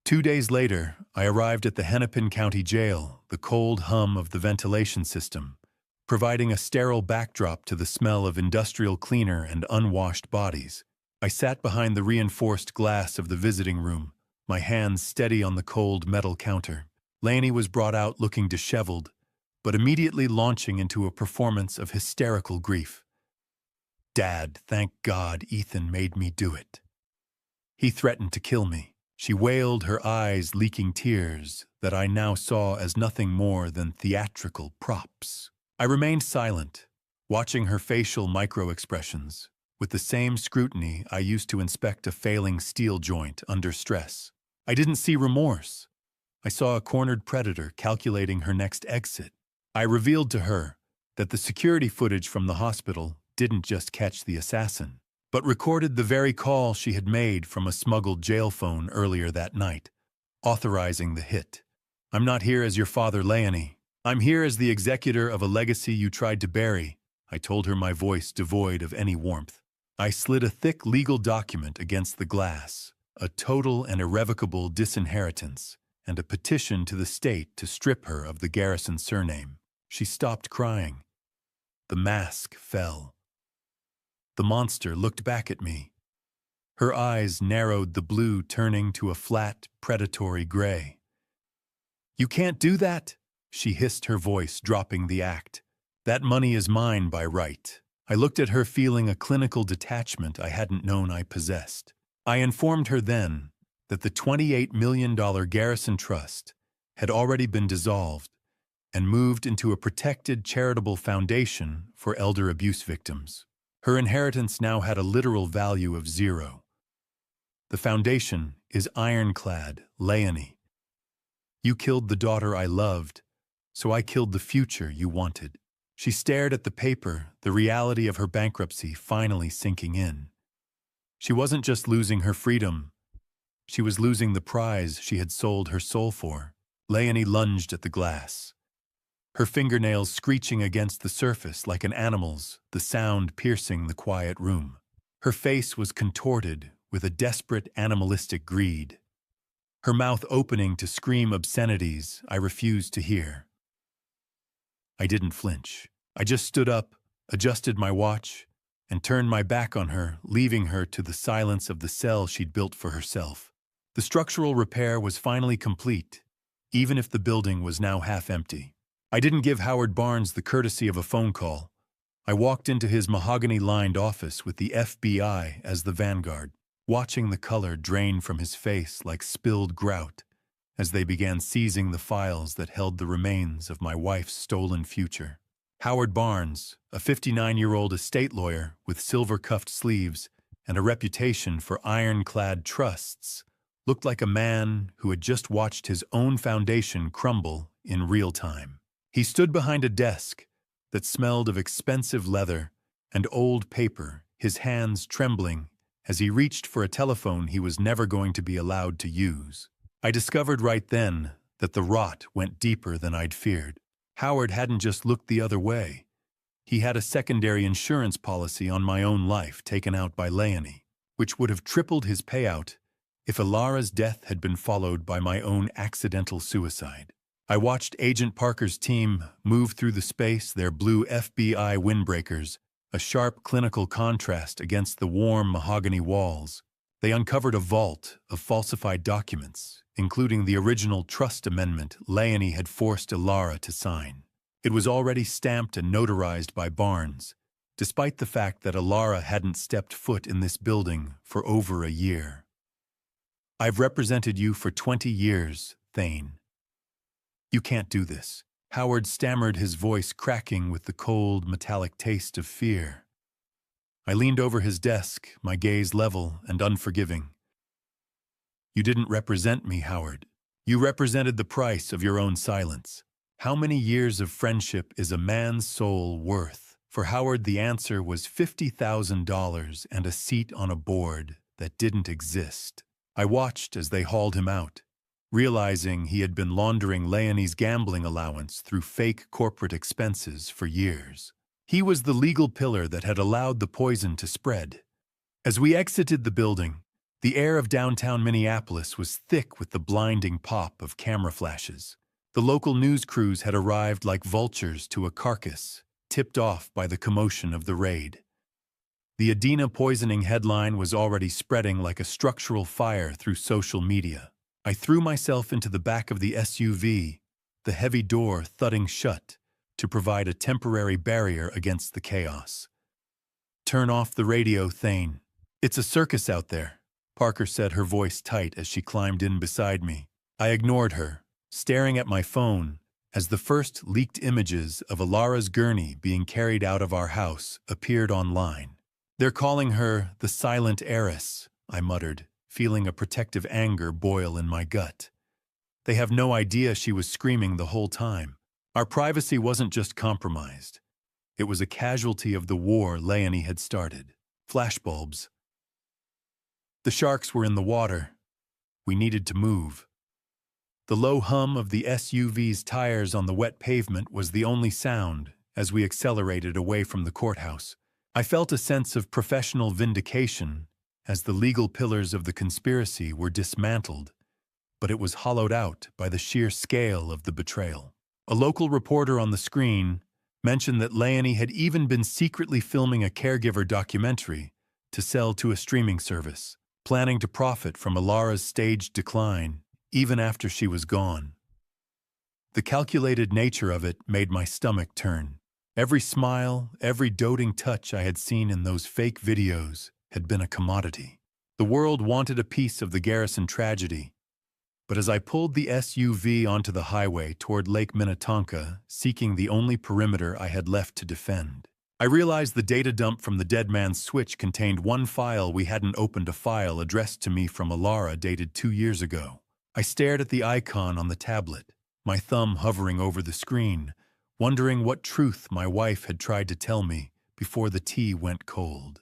2 days later, I arrived at the Hennepin County Jail, the cold hum of the ventilation system, providing a sterile backdrop to the smell of industrial cleaner and unwashed bodies. I sat behind the reinforced glass of the visiting room, my hands steady on the cold metal counter. Leonie was brought out looking disheveled, but immediately launching into a performance of hysterical grief. Dad, thank God Ethan made me do it. He threatened to kill me. She wailed, her eyes leaking tears that I now saw as nothing more than theatrical props. I remained silent, watching her facial micro-expressions, with the same scrutiny I used to inspect a failing steel joint under stress. I didn't see remorse. I saw a cornered predator calculating her next exit. I revealed to her that the security footage from the hospital didn't just catch the assassin, but recorded the very call she had made from a smuggled jail phone earlier that night, authorizing the hit. I'm not here as your father, Leonie. I'm here as the executor of a legacy you tried to bury, I told her, my voice devoid of any warmth. I slid a thick legal document against the glass, a total and irrevocable disinheritance, and a petition to the state to strip her of the Garrison surname. She stopped crying. The mask fell. The monster looked back at me. Her eyes narrowed, the blue turning to a flat, predatory gray. You can't do that, she hissed, her voice dropping the act. That money is mine by right. I looked at her, feeling a clinical detachment I hadn't known I possessed. I informed her then that the $28 million Garrison Trust had already been dissolved and moved into a protected charitable foundation for elder abuse victims. Her inheritance now had a literal value of 0. The foundation is ironclad, Leonie. You killed the daughter I loved, so I killed the future you wanted. She stared at the paper, the reality of her bankruptcy finally sinking in. She wasn't just losing her freedom. She was losing the prize she had sold her soul for. Leonie lunged at the glass, her fingernails screeching against the surface like an animal's, the sound piercing the quiet room. Her face was contorted with a desperate animalistic greed, her mouth opening to scream obscenities I refused to hear. I didn't flinch. I just stood up, adjusted my watch, and turned my back on her, leaving her to the silence of the cell she'd built for herself. The structural repair was finally complete, even if the building was now half empty. I didn't give Howard Barnes the courtesy of a phone call. I walked into his mahogany-lined office with the FBI as the vanguard, watching the color drain from his face like spilled grout as they began seizing the files that held the remains of my wife's stolen future. Howard Barnes, a 59-year-old estate lawyer with silver-cuffed sleeves and a reputation for ironclad trusts, looked like a man who had just watched his own foundation crumble in real time. He stood behind a desk that smelled of expensive leather and old paper, his hands trembling as he reached for a telephone he was never going to be allowed to use. I discovered right then that the rot went deeper than I'd feared. Howard hadn't just looked the other way. He had a secondary insurance policy on my own life taken out by Leonie, which would have tripled his payout if Ilara's death had been followed by my own accidental suicide. I watched Agent Parker's team move through the space, their blue FBI windbreakers, a sharp clinical contrast against the warm mahogany walls. They uncovered a vault of falsified documents, including the original trust amendment Leonie had forced Ilara to sign. It was already stamped and notarized by Barnes, despite the fact that Ilara hadn't stepped foot in this building for over a year. "I've represented you for 20 years, Thane. You can't do this." Howard stammered, his voice cracking with the cold, metallic taste of fear. I leaned over his desk, my gaze level and unforgiving. "You didn't represent me, Howard. You represented the price of your own silence. How many years of friendship is a man's soul worth?" For Howard, the answer was $50,000 and a seat on a board that didn't exist. I watched as they hauled him out, realizing he had been laundering Leonie's gambling allowance through fake corporate expenses for years. He was the legal pillar that had allowed the poison to spread. As we exited the building, the air of downtown Minneapolis was thick with the blinding pop of camera flashes. The local news crews had arrived like vultures to a carcass, tipped off by the commotion of the raid. The Adina poisoning headline was already spreading like a structural fire through social media. I threw myself into the back of the SUV, the heavy door thudding shut to provide a temporary barrier against the chaos. "Turn off the radio, Thane. It's a circus out there," Parker said, her voice tight as she climbed in beside me. I ignored her, staring at my phone as the first leaked images of Ilara's gurney being carried out of our house appeared online. "They're calling her the silent heiress," I muttered, feeling a protective anger boil in my gut. They have no idea she was screaming the whole time. Our privacy wasn't just compromised. It was a casualty of the war Leonie had started. Flashbulbs. The sharks were in the water. We needed to move. The low hum of the SUV's tires on the wet pavement was the only sound as we accelerated away from the courthouse. I felt a sense of professional vindication as the legal pillars of the conspiracy were dismantled, but it was hollowed out by the sheer scale of the betrayal. A local reporter on the screen mentioned that Leonie had even been secretly filming a caregiver documentary to sell to a streaming service, planning to profit from Ilara's staged decline even after she was gone. The calculated nature of it made my stomach turn. Every smile, every doting touch I had seen in those fake videos had been a commodity. The world wanted a piece of the Garrison tragedy, but as I pulled the SUV onto the highway toward Lake Minnetonka, seeking the only perimeter I had left to defend, I realized the data dump from the dead man's switch contained one file we hadn't opened, a file addressed to me from Ilara dated 2 years ago. I stared at the icon on the tablet, my thumb hovering over the screen, wondering what truth my wife had tried to tell me before the tea went cold.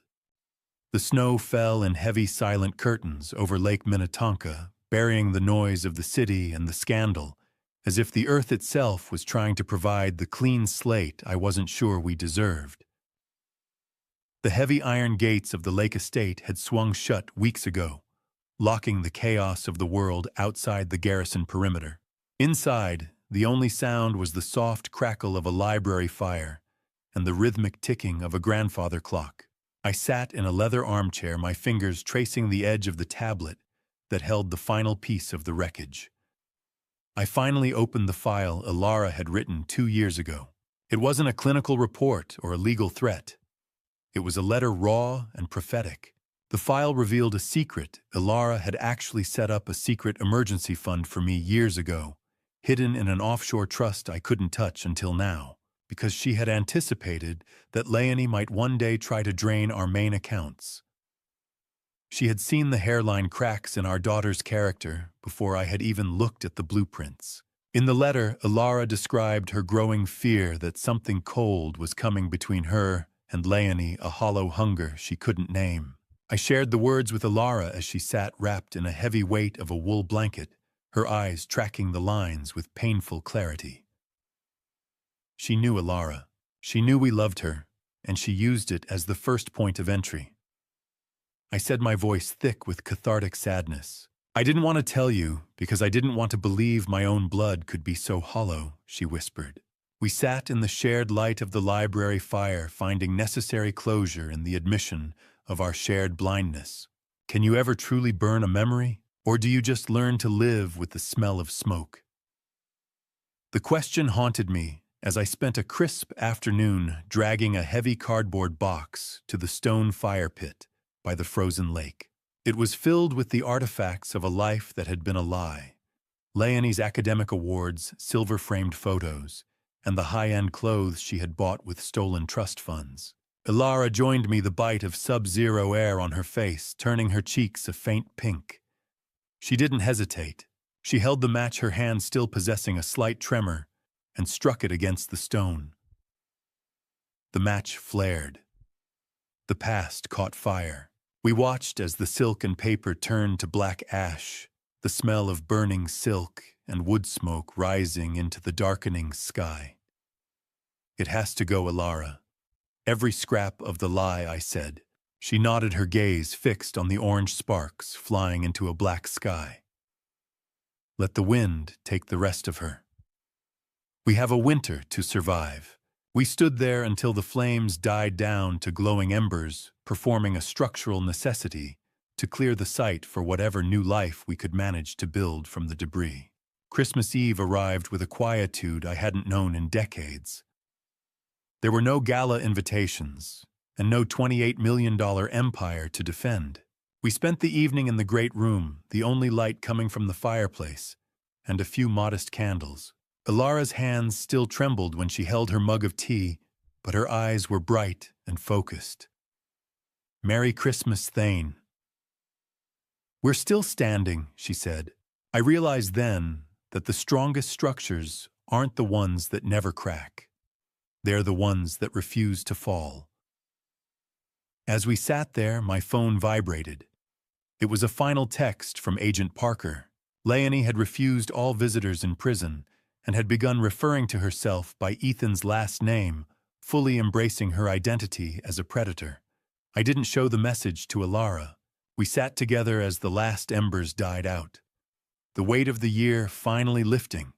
The snow fell in heavy, silent curtains over Lake Minnetonka, burying the noise of the city and the scandal, as if the earth itself was trying to provide the clean slate I wasn't sure we deserved. The heavy iron gates of the lake estate had swung shut weeks ago, locking the chaos of the world outside the Garrison perimeter. Inside, the only sound was the soft crackle of a library fire and the rhythmic ticking of a grandfather clock. I sat in a leather armchair, my fingers tracing the edge of the tablet that held the final piece of the wreckage. I finally opened the file Ilara had written 2 years ago. It wasn't a clinical report or a legal threat. It was a letter raw and prophetic. The file revealed a secret. Ilara had actually set up a secret emergency fund for me years ago, hidden in an offshore trust I couldn't touch until now, because she had anticipated that Leonie might one day try to drain our main accounts. She had seen the hairline cracks in our daughter's character before I had even looked at the blueprints. In the letter, Ilara described her growing fear that something cold was coming between her and Leonie, a hollow hunger she couldn't name. I shared the words with Ilara as she sat wrapped in a heavy weight of a wool blanket, her eyes tracking the lines with painful clarity. She knew Alara. She knew we loved her, and she used it as the first point of entry. I said, my voice thick with cathartic sadness. I didn't want to tell you because I didn't want to believe my own blood could be so hollow, she whispered. We sat in the shared light of the library fire, finding necessary closure in the admission of our shared blindness. Can you ever truly burn a memory, or do you just learn to live with the smell of smoke? The question haunted me as I spent a crisp afternoon dragging a heavy cardboard box to the stone fire pit by the frozen lake. It was filled with the artifacts of a life that had been a lie. Leonie's academic awards, silver-framed photos, and the high-end clothes she had bought with stolen trust funds. Alara joined me, the bite of sub-zero air on her face, turning her cheeks a faint pink. She didn't hesitate. She held the match, her hand still possessing a slight tremor, and struck it against the stone. The match flared. The past caught fire. We watched as the silk and paper turned to black ash, the smell of burning silk and wood smoke rising into the darkening sky. It has to go, Alara. Every scrap of the lie, I said. She nodded, her gaze fixed on the orange sparks flying into a black sky. Let the wind take the rest of her. We have a winter to survive. We stood there until the flames died down to glowing embers, performing a structural necessity to clear the site for whatever new life we could manage to build from the debris. Christmas Eve arrived with a quietude I hadn't known in decades. There were no gala invitations, and no $28 million empire to defend. We spent the evening in the great room, the only light coming from the fireplace, and a few modest candles. Alara's hands still trembled when she held her mug of tea, but her eyes were bright and focused. Merry Christmas, Thane. We're still standing, she said. I realized then that the strongest structures aren't the ones that never crack. They're the ones that refuse to fall. As we sat there, my phone vibrated. It was a final text from Agent Parker. Leonie had refused all visitors in prison and had begun referring to herself by Ethan's last name, fully embracing her identity as a predator. I didn't show the message to Alara. We sat together as the last embers died out, the weight of the year finally lifting.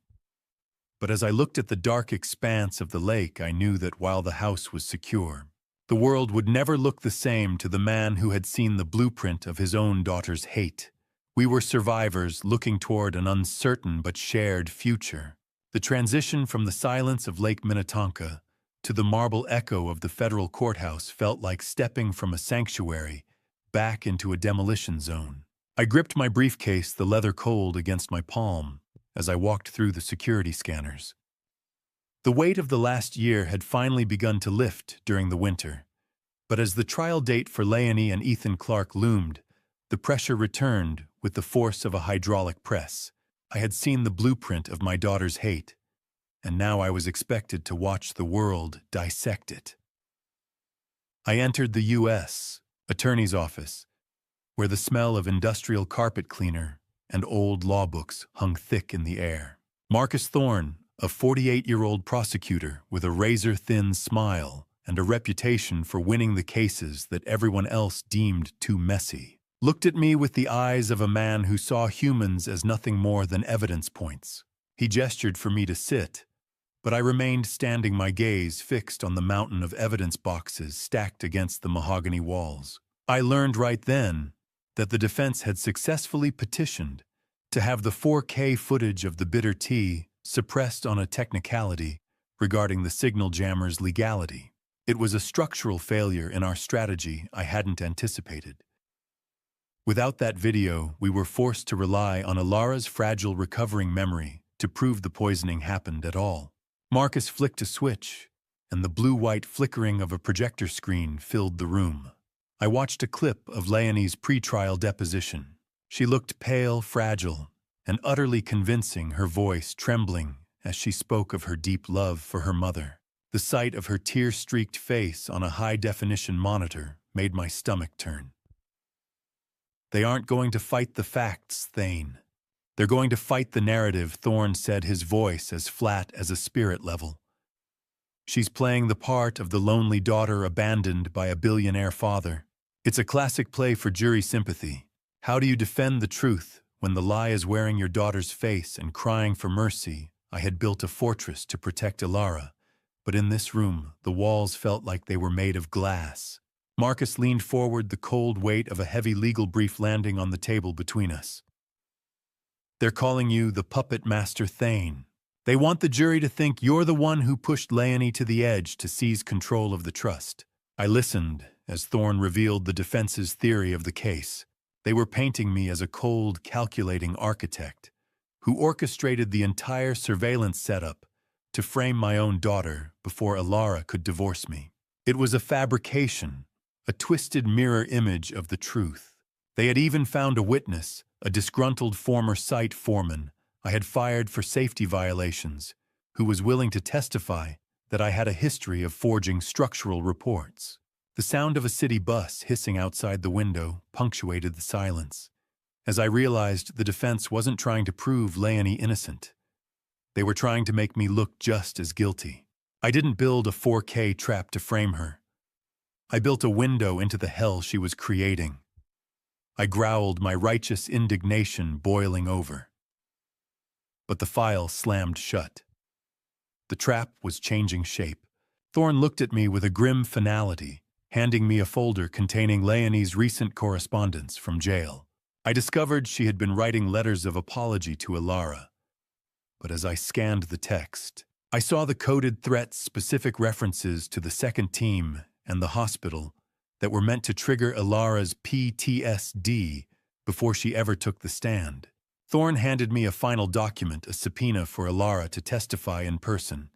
But as I looked at the dark expanse of the lake, I knew that while the house was secure, the world would never look the same to the man who had seen the blueprint of his own daughter's hate. We were survivors looking toward an uncertain but shared future. The transition from the silence of Lake Minnetonka to the marble echo of the federal courthouse felt like stepping from a sanctuary back into a demolition zone. I gripped my briefcase, the leather cold against my palm, as I walked through the security scanners. The weight of the last year had finally begun to lift during the winter, but as the trial date for Leonie and Ethan Clark loomed, the pressure returned with the force of a hydraulic press. I had seen the blueprint of my daughter's hate, and now I was expected to watch the world dissect it. I entered the U.S. Attorney's office, where the smell of industrial carpet cleaner and old law books hung thick in the air. Marcus Thorne, a 48-year-old prosecutor with a razor-thin smile and a reputation for winning the cases that everyone else deemed too messy, looked at me with the eyes of a man who saw humans as nothing more than evidence points. He gestured for me to sit, but I remained standing, my gaze fixed on the mountain of evidence boxes stacked against the mahogany walls. I learned right then that the defense had successfully petitioned to have the 4K footage of the bitter tea suppressed on a technicality regarding the signal jammer's legality. It was a structural failure in our strategy I hadn't anticipated. Without that video, we were forced to rely on Alara's fragile recovering memory to prove the poisoning happened at all. Marcus flicked a switch, and the blue-white flickering of a projector screen filled the room. I watched a clip of Leonie's pre-trial deposition. She looked pale, fragile, and utterly convincing, her voice trembling as she spoke of her deep love for her mother. The sight of her tear-streaked face on a high-definition monitor made my stomach turn. They aren't going to fight the facts, Thane. They're going to fight the narrative, Thorne said, his voice as flat as a spirit level. She's playing the part of the lonely daughter abandoned by a billionaire father. It's a classic play for jury sympathy. How do you defend the truth when the lie is wearing your daughter's face and crying for mercy? I had built a fortress to protect Ilara, but in this room, the walls felt like they were made of glass. Marcus leaned forward, the cold weight of a heavy legal brief landing on the table between us. They're calling you the puppet master Thane. They want the jury to think you're the one who pushed Leonie to the edge to seize control of the trust. I listened as Thorne revealed the defense's theory of the case. They were painting me as a cold, calculating architect who orchestrated the entire surveillance setup to frame my own daughter before Ilara could divorce me. It was a fabrication, a twisted mirror image of the truth. They had even found a witness, a disgruntled former site foreman I had fired for safety violations, who was willing to testify that I had a history of forging structural reports. The sound of a city bus hissing outside the window punctuated the silence, as I realized the defense wasn't trying to prove Leonie innocent. They were trying to make me look just as guilty. I didn't build a 4K trap to frame her. I built a window into the hell she was creating. I growled, my righteous indignation boiling over. But the file slammed shut. The trap was changing shape. Thorne looked at me with a grim finality, handing me a folder containing Leonie's recent correspondence from jail. I discovered she had been writing letters of apology to Ilara. But as I scanned the text, I saw the coded threats, specific references to the second team and the hospital that were meant to trigger Ilara's PTSD before she ever took the stand. Thorne handed me a final document, a subpoena for Ilara to testify in person,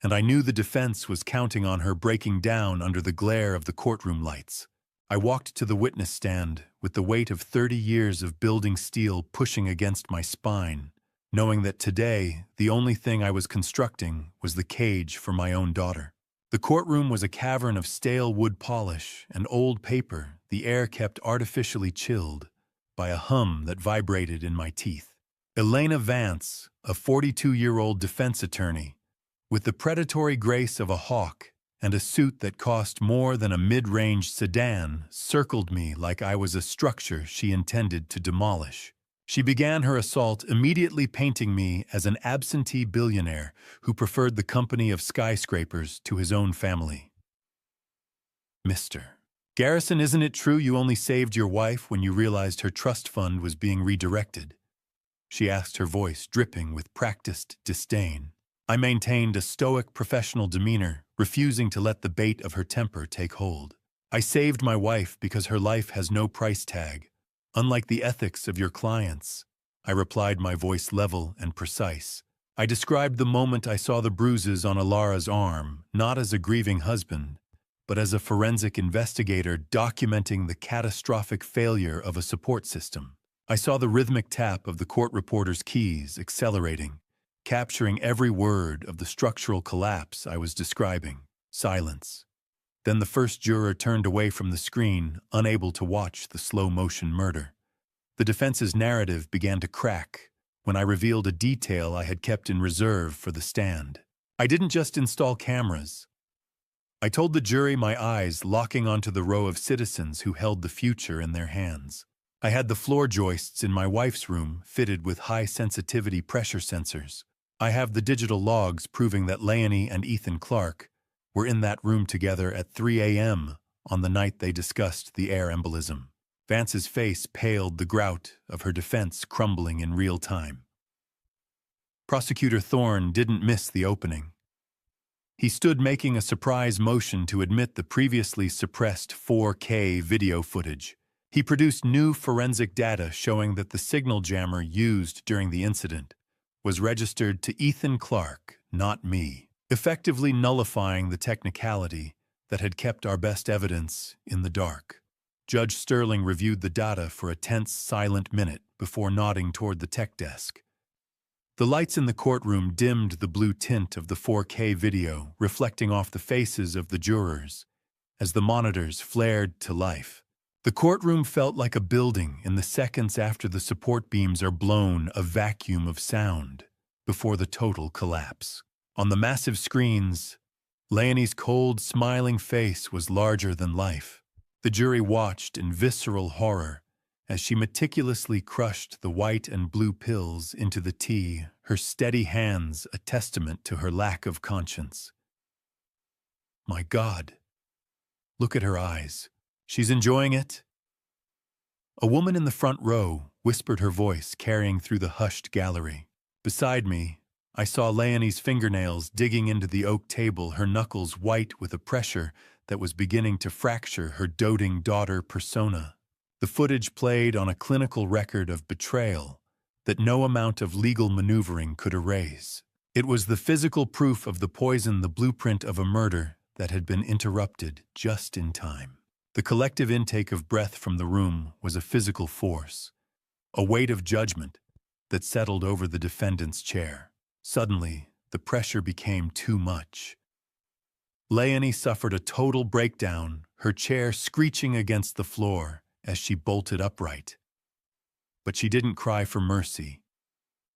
and I knew the defense was counting on her breaking down under the glare of the courtroom lights. I walked to the witness stand with the weight of 30 years of building steel pushing against my spine, knowing that today the only thing I was constructing was the cage for my own daughter. The courtroom was a cavern of stale wood polish and old paper, the air kept artificially chilled by a hum that vibrated in my teeth. Elena Vance, a 42-year-old defense attorney, with the predatory grace of a hawk and a suit that cost more than a mid-range sedan, circled me like I was a structure she intended to demolish. She began her assault immediately painting me as an absentee billionaire who preferred the company of skyscrapers to his own family. Mr. Garrison, isn't it true you only saved your wife when you realized her trust fund was being redirected? She asked, her voice dripping with practiced disdain. I maintained a stoic professional demeanor, refusing to let the bait of her temper take hold. I saved my wife because her life has no price tag. Unlike the ethics of your clients, I replied, my voice level and precise. I described the moment I saw the bruises on Ilara's arm, not as a grieving husband, but as a forensic investigator documenting the catastrophic failure of a support system. I saw the rhythmic tap of the court reporter's keys accelerating, capturing every word of the structural collapse I was describing. Silence. Then the first juror turned away from the screen, unable to watch the slow-motion murder. The defense's narrative began to crack when I revealed a detail I had kept in reserve for the stand. I didn't just install cameras. I told the jury, my eyes locking onto the row of citizens who held the future in their hands. I had the floor joists in my wife's room fitted with high-sensitivity pressure sensors. I have the digital logs proving that Leonie and Ethan Clark were in that room together at 3 a.m. on the night they discussed the air embolism. Vance's face paled, the grout of her defense crumbling in real time. Prosecutor Thorne didn't miss the opening. He stood making a surprise motion to admit the previously suppressed 4K video footage. He produced new forensic data showing that the signal jammer used during the incident was registered to Ethan Clark, not me, effectively nullifying the technicality that had kept our best evidence in the dark. Judge Sterling reviewed the data for a tense, silent minute before nodding toward the tech desk. The lights in the courtroom dimmed the blue tint of the 4K video, reflecting off the faces of the jurors as the monitors flared to life. The courtroom felt like a building in the seconds after the support beams are blown, a vacuum of sound, before the total collapse. On the massive screens, Leonie's cold, smiling face was larger than life. The jury watched in visceral horror as she meticulously crushed the white and blue pills into the tea, her steady hands a testament to her lack of conscience. My God, look at her eyes. She's enjoying it. A woman in the front row whispered, her voice carrying through the hushed gallery. Beside me, I saw Leonie's fingernails digging into the oak table, her knuckles white with a pressure that was beginning to fracture her doting daughter persona. The footage played on a clinical record of betrayal that no amount of legal maneuvering could erase. It was the physical proof of the poison, the blueprint of a murder that had been interrupted just in time. The collective intake of breath from the room was a physical force, a weight of judgment that settled over the defendant's chair. Suddenly, the pressure became too much. Leonie suffered a total breakdown, her chair screeching against the floor as she bolted upright. But she didn't cry for mercy.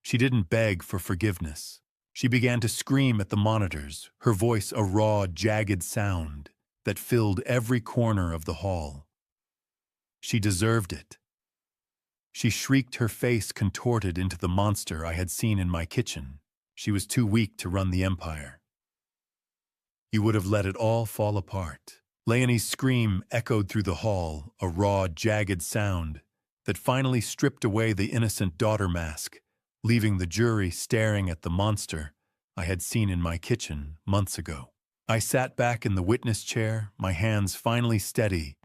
She didn't beg for forgiveness. She began to scream at the monitors, her voice a raw, jagged sound that filled every corner of the hall. She deserved it. She shrieked, her face contorted into the monster I had seen in my kitchen. She was too weak to run the empire. You would have let it all fall apart. Leonie's scream echoed through the hall, a raw, jagged sound that finally stripped away the innocent daughter mask, leaving the jury staring at the monster I had seen in my kitchen months ago. I sat back in the witness chair, my hands finally steady,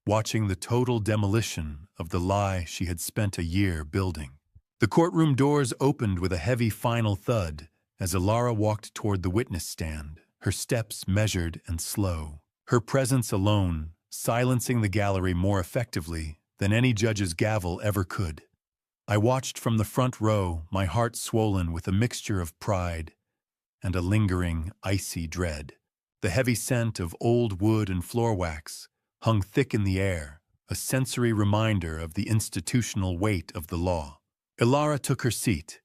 watching the total demolition of the lie she had spent a year building. The courtroom doors opened with a heavy final thud as Ilara walked toward the witness stand, her steps measured and slow, her presence alone silencing the gallery more effectively than any judge's gavel ever could. I watched from the front row, my heart swollen with a mixture of pride and a lingering, icy dread. The heavy scent of old wood and floor wax hung thick in the air, a sensory reminder of the institutional weight of the law. Ilara took her seat,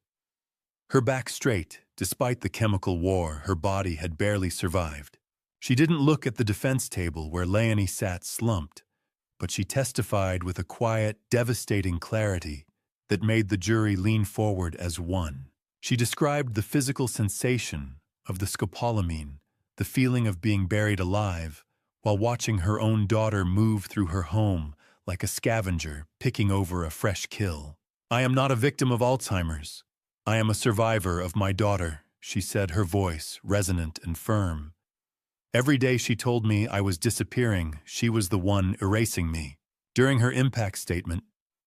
her back straight. Despite the chemical war her body had barely survived. She didn't look at the defense table where Leonie sat slumped, but she testified with a quiet, devastating clarity that made the jury lean forward as one. She described the physical sensation of the scopolamine, the feeling of being buried alive, while watching her own daughter move through her home like a scavenger picking over a fresh kill. I am not a victim of Alzheimer's. I am a survivor of my daughter, she said, her voice resonant and firm. Every day she told me I was disappearing, she was the one erasing me. During her impact statement,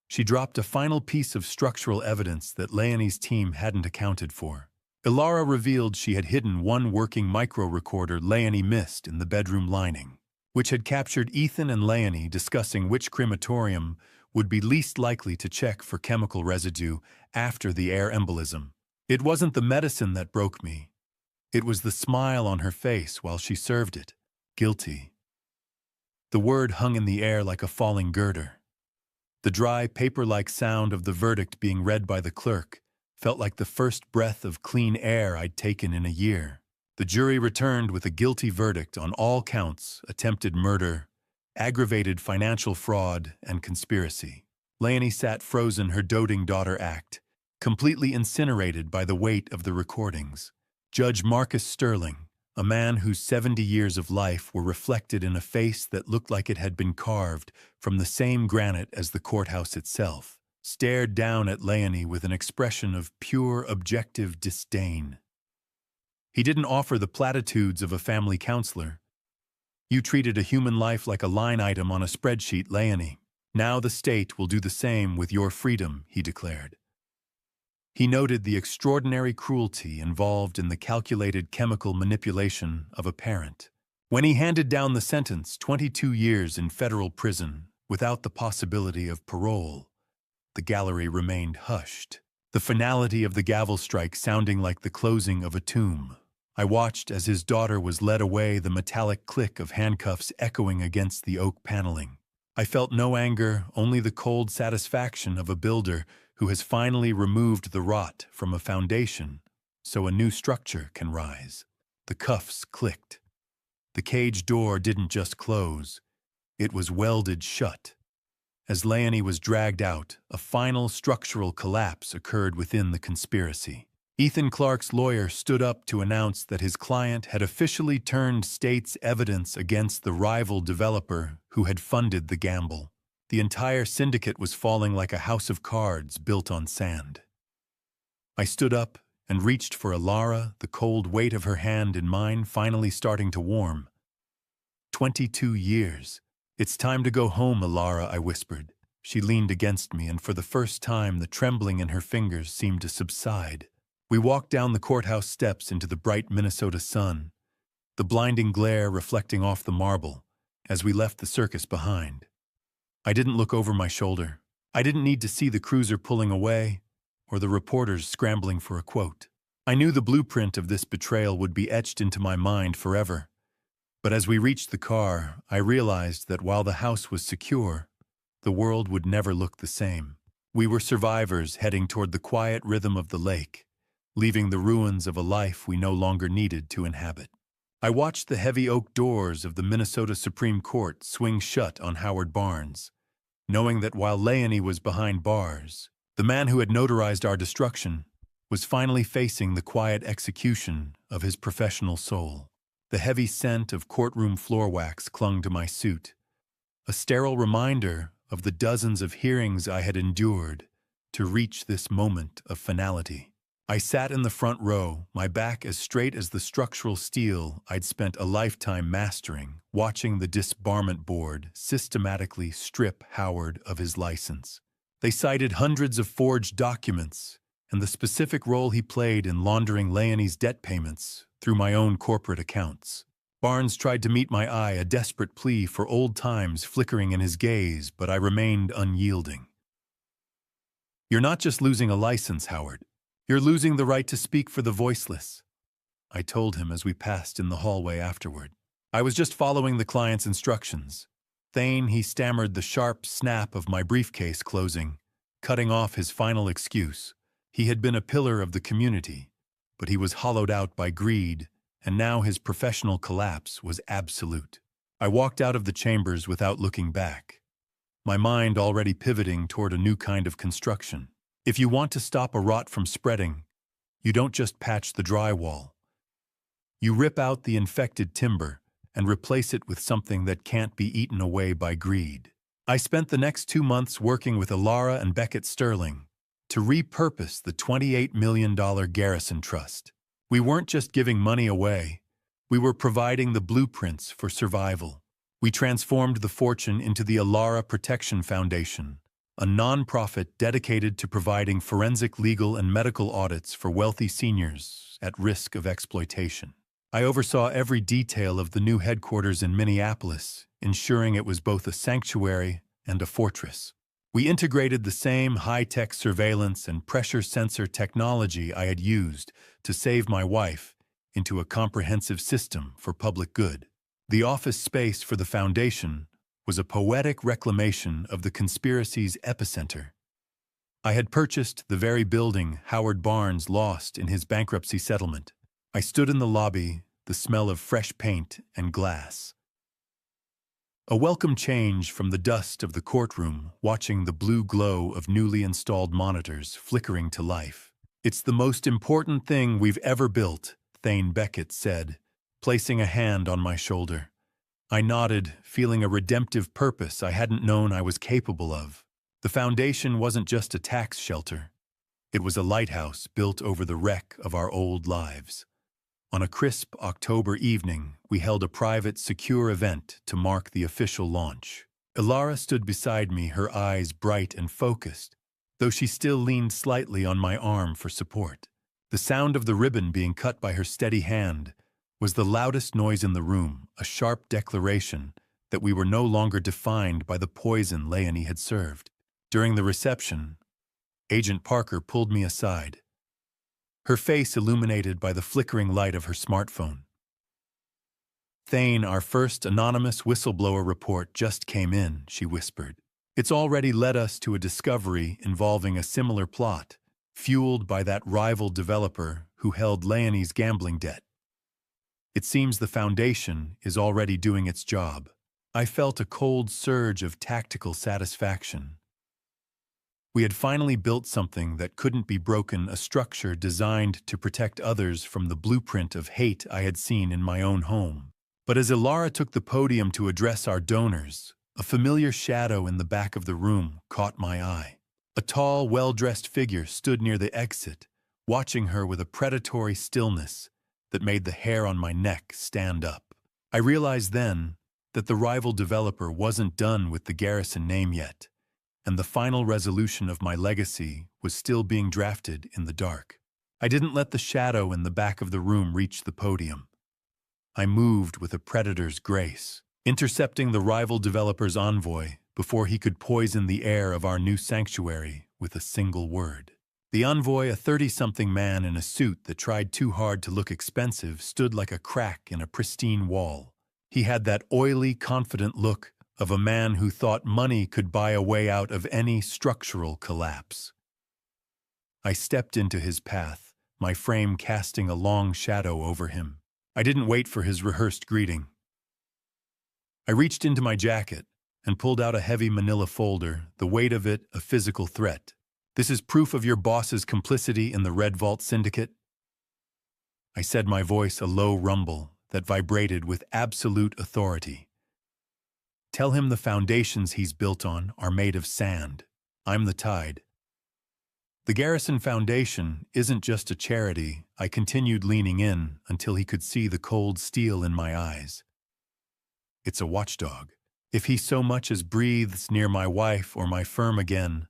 she dropped a final piece of structural evidence that Leonie's team hadn't accounted for. Ilara revealed she had hidden one working micro-recorder Leonie missed in the bedroom lining, which had captured Ethan and Leonie discussing which crematorium would be least likely to check for chemical residue after the air embolism. It wasn't the medicine that broke me. It was the smile on her face while she served it. Guilty. The word hung in the air like a falling girder. The dry, paper-like sound of the verdict being read by the clerk felt like the first breath of clean air I'd taken in a year. The jury returned with a guilty verdict on all counts: attempted murder, aggravated financial fraud, and conspiracy. Leonie sat frozen, her doting daughter act, completely incinerated by the weight of the recordings. Judge Marcus Sterling, a man whose 70 years of life were reflected in a face that looked like it had been carved from the same granite as the courthouse itself, stared down at Leonie with an expression of pure, objective disdain. He didn't offer the platitudes of a family counselor. You treated a human life like a line item on a spreadsheet, Leonie. Now the state will do the same with your freedom, he declared. He noted the extraordinary cruelty involved in the calculated chemical manipulation of a parent. When he handed down the sentence, 22 years in federal prison, without the possibility of parole, the gallery remained hushed, the finality of the gavel strike sounding like the closing of a tomb. I watched as his daughter was led away, the metallic click of handcuffs echoing against the oak paneling. I felt no anger, only the cold satisfaction of a builder who has finally removed the rot from a foundation so a new structure can rise. The cuffs clicked. The cage door didn't just close, it was welded shut. As Leonie was dragged out, a final structural collapse occurred within the conspiracy. Ethan Clark's lawyer stood up to announce that his client had officially turned state's evidence against the rival developer who had funded the gamble. The entire syndicate was falling like a house of cards built on sand. I stood up and reached for Alara, the cold weight of her hand in mine finally starting to warm. 22 years. It's time to go home, Alara, I whispered. She leaned against me, and for the first time the trembling in her fingers seemed to subside. We walked down the courthouse steps into the bright Minnesota sun, the blinding glare reflecting off the marble as we left the circus behind. I didn't look over my shoulder. I didn't need to see the cruiser pulling away or the reporters scrambling for a quote. I knew the blueprint of this betrayal would be etched into my mind forever. But as we reached the car, I realized that while the house was secure, the world would never look the same. We were survivors heading toward the quiet rhythm of the lake, leaving the ruins of a life we no longer needed to inhabit. I watched the heavy oak doors of the Minnesota Supreme Court swing shut on Howard Barnes, knowing that while Leonie was behind bars, the man who had notarized our destruction was finally facing the quiet execution of his professional soul. The heavy scent of courtroom floor wax clung to my suit, a sterile reminder of the dozens of hearings I had endured to reach this moment of finality. I sat in the front row, my back as straight as the structural steel I'd spent a lifetime mastering, watching the disbarment board systematically strip Howard of his license. They cited hundreds of forged documents and the specific role he played in laundering Leonie's debt payments through my own corporate accounts. Barnes tried to meet my eye, a desperate plea for old times flickering in his gaze, but I remained unyielding. "You're not just losing a license, Howard. You're losing the right to speak for the voiceless," I told him as we passed in the hallway afterward. I was just following the client's instructions. Thane, he stammered the sharp snap of my briefcase closing, cutting off his final excuse. He had been a pillar of the community, but he was hollowed out by greed, and now his professional collapse was absolute. I walked out of the chambers without looking back, my mind already pivoting toward a new kind of construction. If you want to stop a rot from spreading, you don't just patch the drywall. You rip out the infected timber and replace it with something that can't be eaten away by greed. I spent the next 2 months working with Alara and Beckett Sterling to repurpose the $28 million Garrison Trust. We weren't just giving money away, we were providing the blueprints for survival. We transformed the fortune into the Alara Protection Foundation, a nonprofit dedicated to providing forensic legal and medical audits for wealthy seniors at risk of exploitation. I oversaw every detail of the new headquarters in Minneapolis, ensuring it was both a sanctuary and a fortress. We integrated the same high-tech surveillance and pressure sensor technology I had used to save my wife into a comprehensive system for public good. The office space for the foundation was a poetic reclamation of the conspiracy's epicenter. I had purchased the very building Howard Barnes lost in his bankruptcy settlement. I stood in the lobby, the smell of fresh paint and glass. A welcome change from the dust of the courtroom, watching the blue glow of newly installed monitors flickering to life. "It's the most important thing we've ever built," Thane Beckett said, placing a hand on my shoulder. I nodded, feeling a redemptive purpose I hadn't known I was capable of. The foundation wasn't just a tax shelter. It was a lighthouse built over the wreck of our old lives. On a crisp October evening, we held a private, secure event to mark the official launch. Alara stood beside me, her eyes bright and focused, though she still leaned slightly on my arm for support. The sound of the ribbon being cut by her steady hand was the loudest noise in the room, a sharp declaration that we were no longer defined by the poison Leonie had served. During the reception, Agent Parker pulled me aside, her face illuminated by the flickering light of her smartphone. Thane, our first anonymous whistleblower report just came in, she whispered. It's already led us to a discovery involving a similar plot, fueled by that rival developer who held Leonie's gambling debt. It seems the Foundation is already doing its job. I felt a cold surge of tactical satisfaction. We had finally built something that couldn't be broken, a structure designed to protect others from the blueprint of hate I had seen in my own home. But as Ilara took the podium to address our donors, a familiar shadow in the back of the room caught my eye. A tall, well-dressed figure stood near the exit, watching her with a predatory stillness that made the hair on my neck stand up. I realized then that the rival developer wasn't done with the Garrison name yet, and the final resolution of my legacy was still being drafted in the dark. I didn't let the shadow in the back of the room reach the podium. I moved with a predator's grace, intercepting the rival developer's envoy before he could poison the air of our new sanctuary with a single word. The envoy, a 30-something man in a suit that tried too hard to look expensive, stood like a crack in a pristine wall. He had that oily, confident look of a man who thought money could buy a way out of any structural collapse. I stepped into his path, my frame casting a long shadow over him. I didn't wait for his rehearsed greeting. I reached into my jacket and pulled out a heavy manila folder, the weight of it a physical threat. This is proof of your boss's complicity in the Red Vault Syndicate? I said, my voice a low rumble that vibrated with absolute authority. Tell him the foundations he's built on are made of sand. I'm the tide. The Garrison Foundation isn't just a charity, I continued, leaning in until he could see the cold steel in my eyes. It's a watchdog. If he so much as breathes near my wife or my firm again,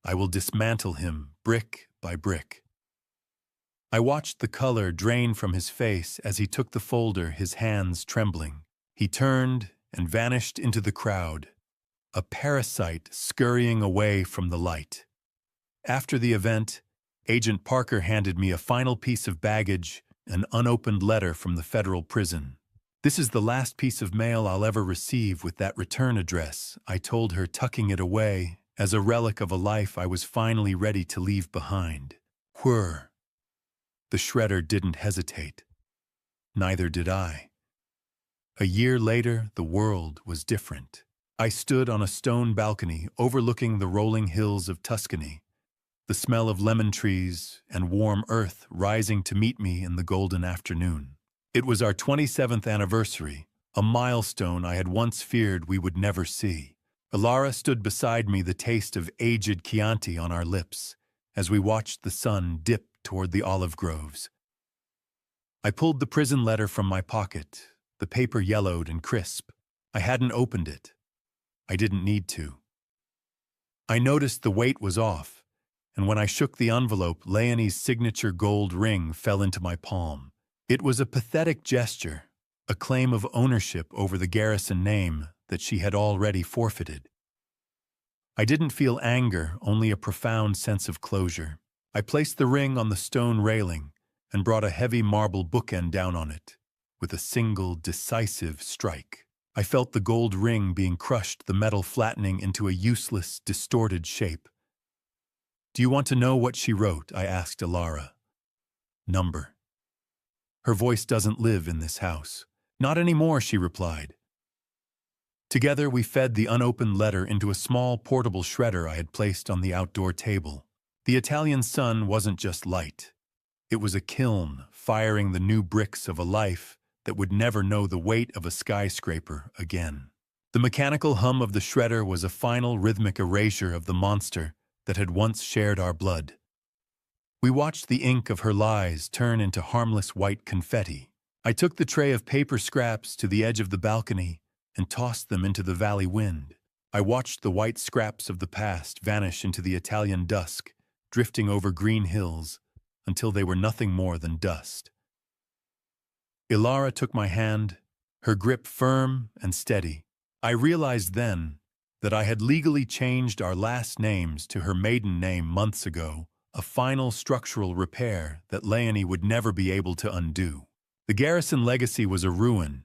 I will dismantle him brick by brick. I watched the color drain from his face as he took the folder, his hands trembling. He turned and vanished into the crowd, a parasite scurrying away from the light. After the event, Agent Parker handed me a final piece of baggage, an unopened letter from the federal prison. This is the last piece of mail I'll ever receive with that return address, I told her, tucking it away as a relic of a life I was finally ready to leave behind. Whir. The shredder didn't hesitate. Neither did I. A year later, the world was different. I stood on a stone balcony overlooking the rolling hills of Tuscany, the smell of lemon trees and warm earth rising to meet me in the golden afternoon. It was our 27th anniversary, a milestone I had once feared we would never see. Ilara stood beside me, the taste of aged Chianti on our lips, as we watched the sun dip toward the olive groves. I pulled the prison letter from my pocket, the paper yellowed and crisp. I hadn't opened it. I didn't need to. I noticed the weight was off, and when I shook the envelope, Leonie's signature gold ring fell into my palm. It was a pathetic gesture, a claim of ownership over the Garrison name that she had already forfeited. I didn't feel anger, only a profound sense of closure. I placed the ring on the stone railing and brought a heavy marble bookend down on it, with a single decisive strike. I felt the gold ring being crushed, the metal flattening into a useless, distorted shape. Do you want to know what she wrote? I asked Ilara. Number. Her voice doesn't live in this house. Not anymore, she replied. Together we fed the unopened letter into a small portable shredder I had placed on the outdoor table. The Italian sun wasn't just light. It was a kiln firing the new bricks of a life that would never know the weight of a skyscraper again. The mechanical hum of the shredder was a final rhythmic erasure of the monster that had once shared our blood. We watched the ink of her lies turn into harmless white confetti. I took the tray of paper scraps to the edge of the balcony and tossed them into the valley wind. I watched the white scraps of the past vanish into the Italian dusk, drifting over green hills until they were nothing more than dust. Ilara took my hand, her grip firm and steady. I realized then that I had legally changed our last names to her maiden name months ago, a final structural repair that Leonie would never be able to undo. The Garrison legacy was a ruin,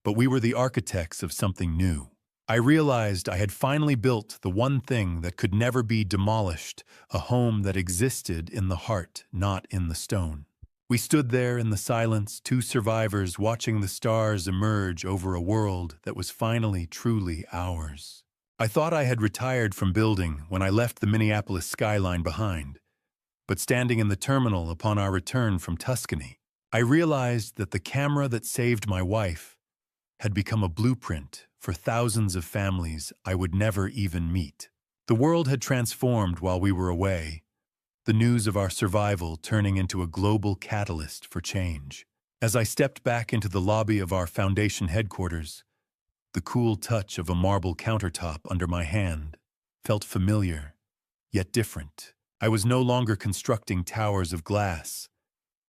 but we were the architects of something new. I realized I had finally built the one thing that could never be demolished, a home that existed in the heart, not in the stone. We stood there in the silence, two survivors watching the stars emerge over a world that was finally truly ours. I thought I had retired from building when I left the Minneapolis skyline behind, but standing in the terminal upon our return from Tuscany, I realized that the camera that saved my wife had become a blueprint for thousands of families I would never even meet. The world had transformed while we were away, the news of our survival turning into a global catalyst for change. As I stepped back into the lobby of our foundation headquarters, the cool touch of a marble countertop under my hand felt familiar, yet different. I was no longer constructing towers of glass.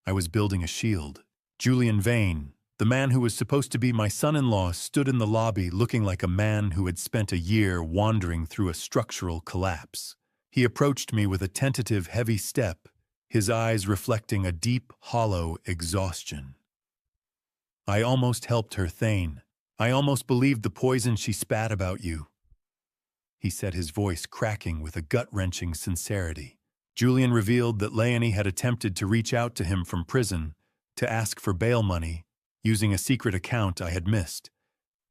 I was building a shield. Julian Vane, the man who was supposed to be my son-in-law, stood in the lobby looking like a man who had spent a year wandering through a structural collapse. He approached me with a tentative, heavy step, his eyes reflecting a deep, hollow exhaustion. I almost helped her, Thane. I almost believed the poison she spat about you, he said, his voice cracking with a gut-wrenching sincerity. Julian revealed that Leonie had attempted to reach out to him from prison to ask for bail money using a secret account I had missed,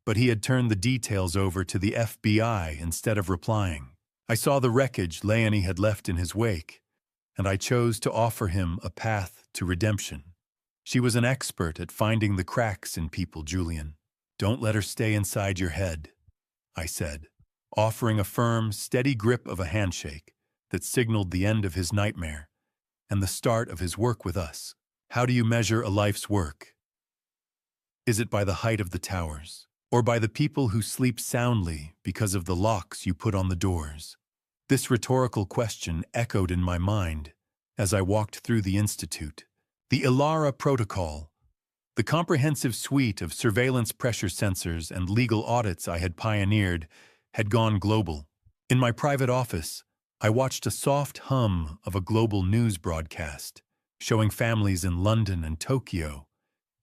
but he had turned the details over to the FBI instead of replying. I saw the wreckage Leonie had left in his wake, and I chose to offer him a path to redemption. She was an expert at finding the cracks in people, Julian. Don't let her stay inside your head, I said, offering a firm, steady grip of a handshake that signaled the end of his nightmare and the start of his work with us. How do you measure a life's work? Is it by the height of the towers, or by the people who sleep soundly because of the locks you put on the doors? This rhetorical question echoed in my mind as I walked through the Institute. The Ilara Protocol, the comprehensive suite of surveillance pressure sensors and legal audits I had pioneered, had gone global. In my private office, I watched a soft hum of a global news broadcast, showing families in London and Tokyo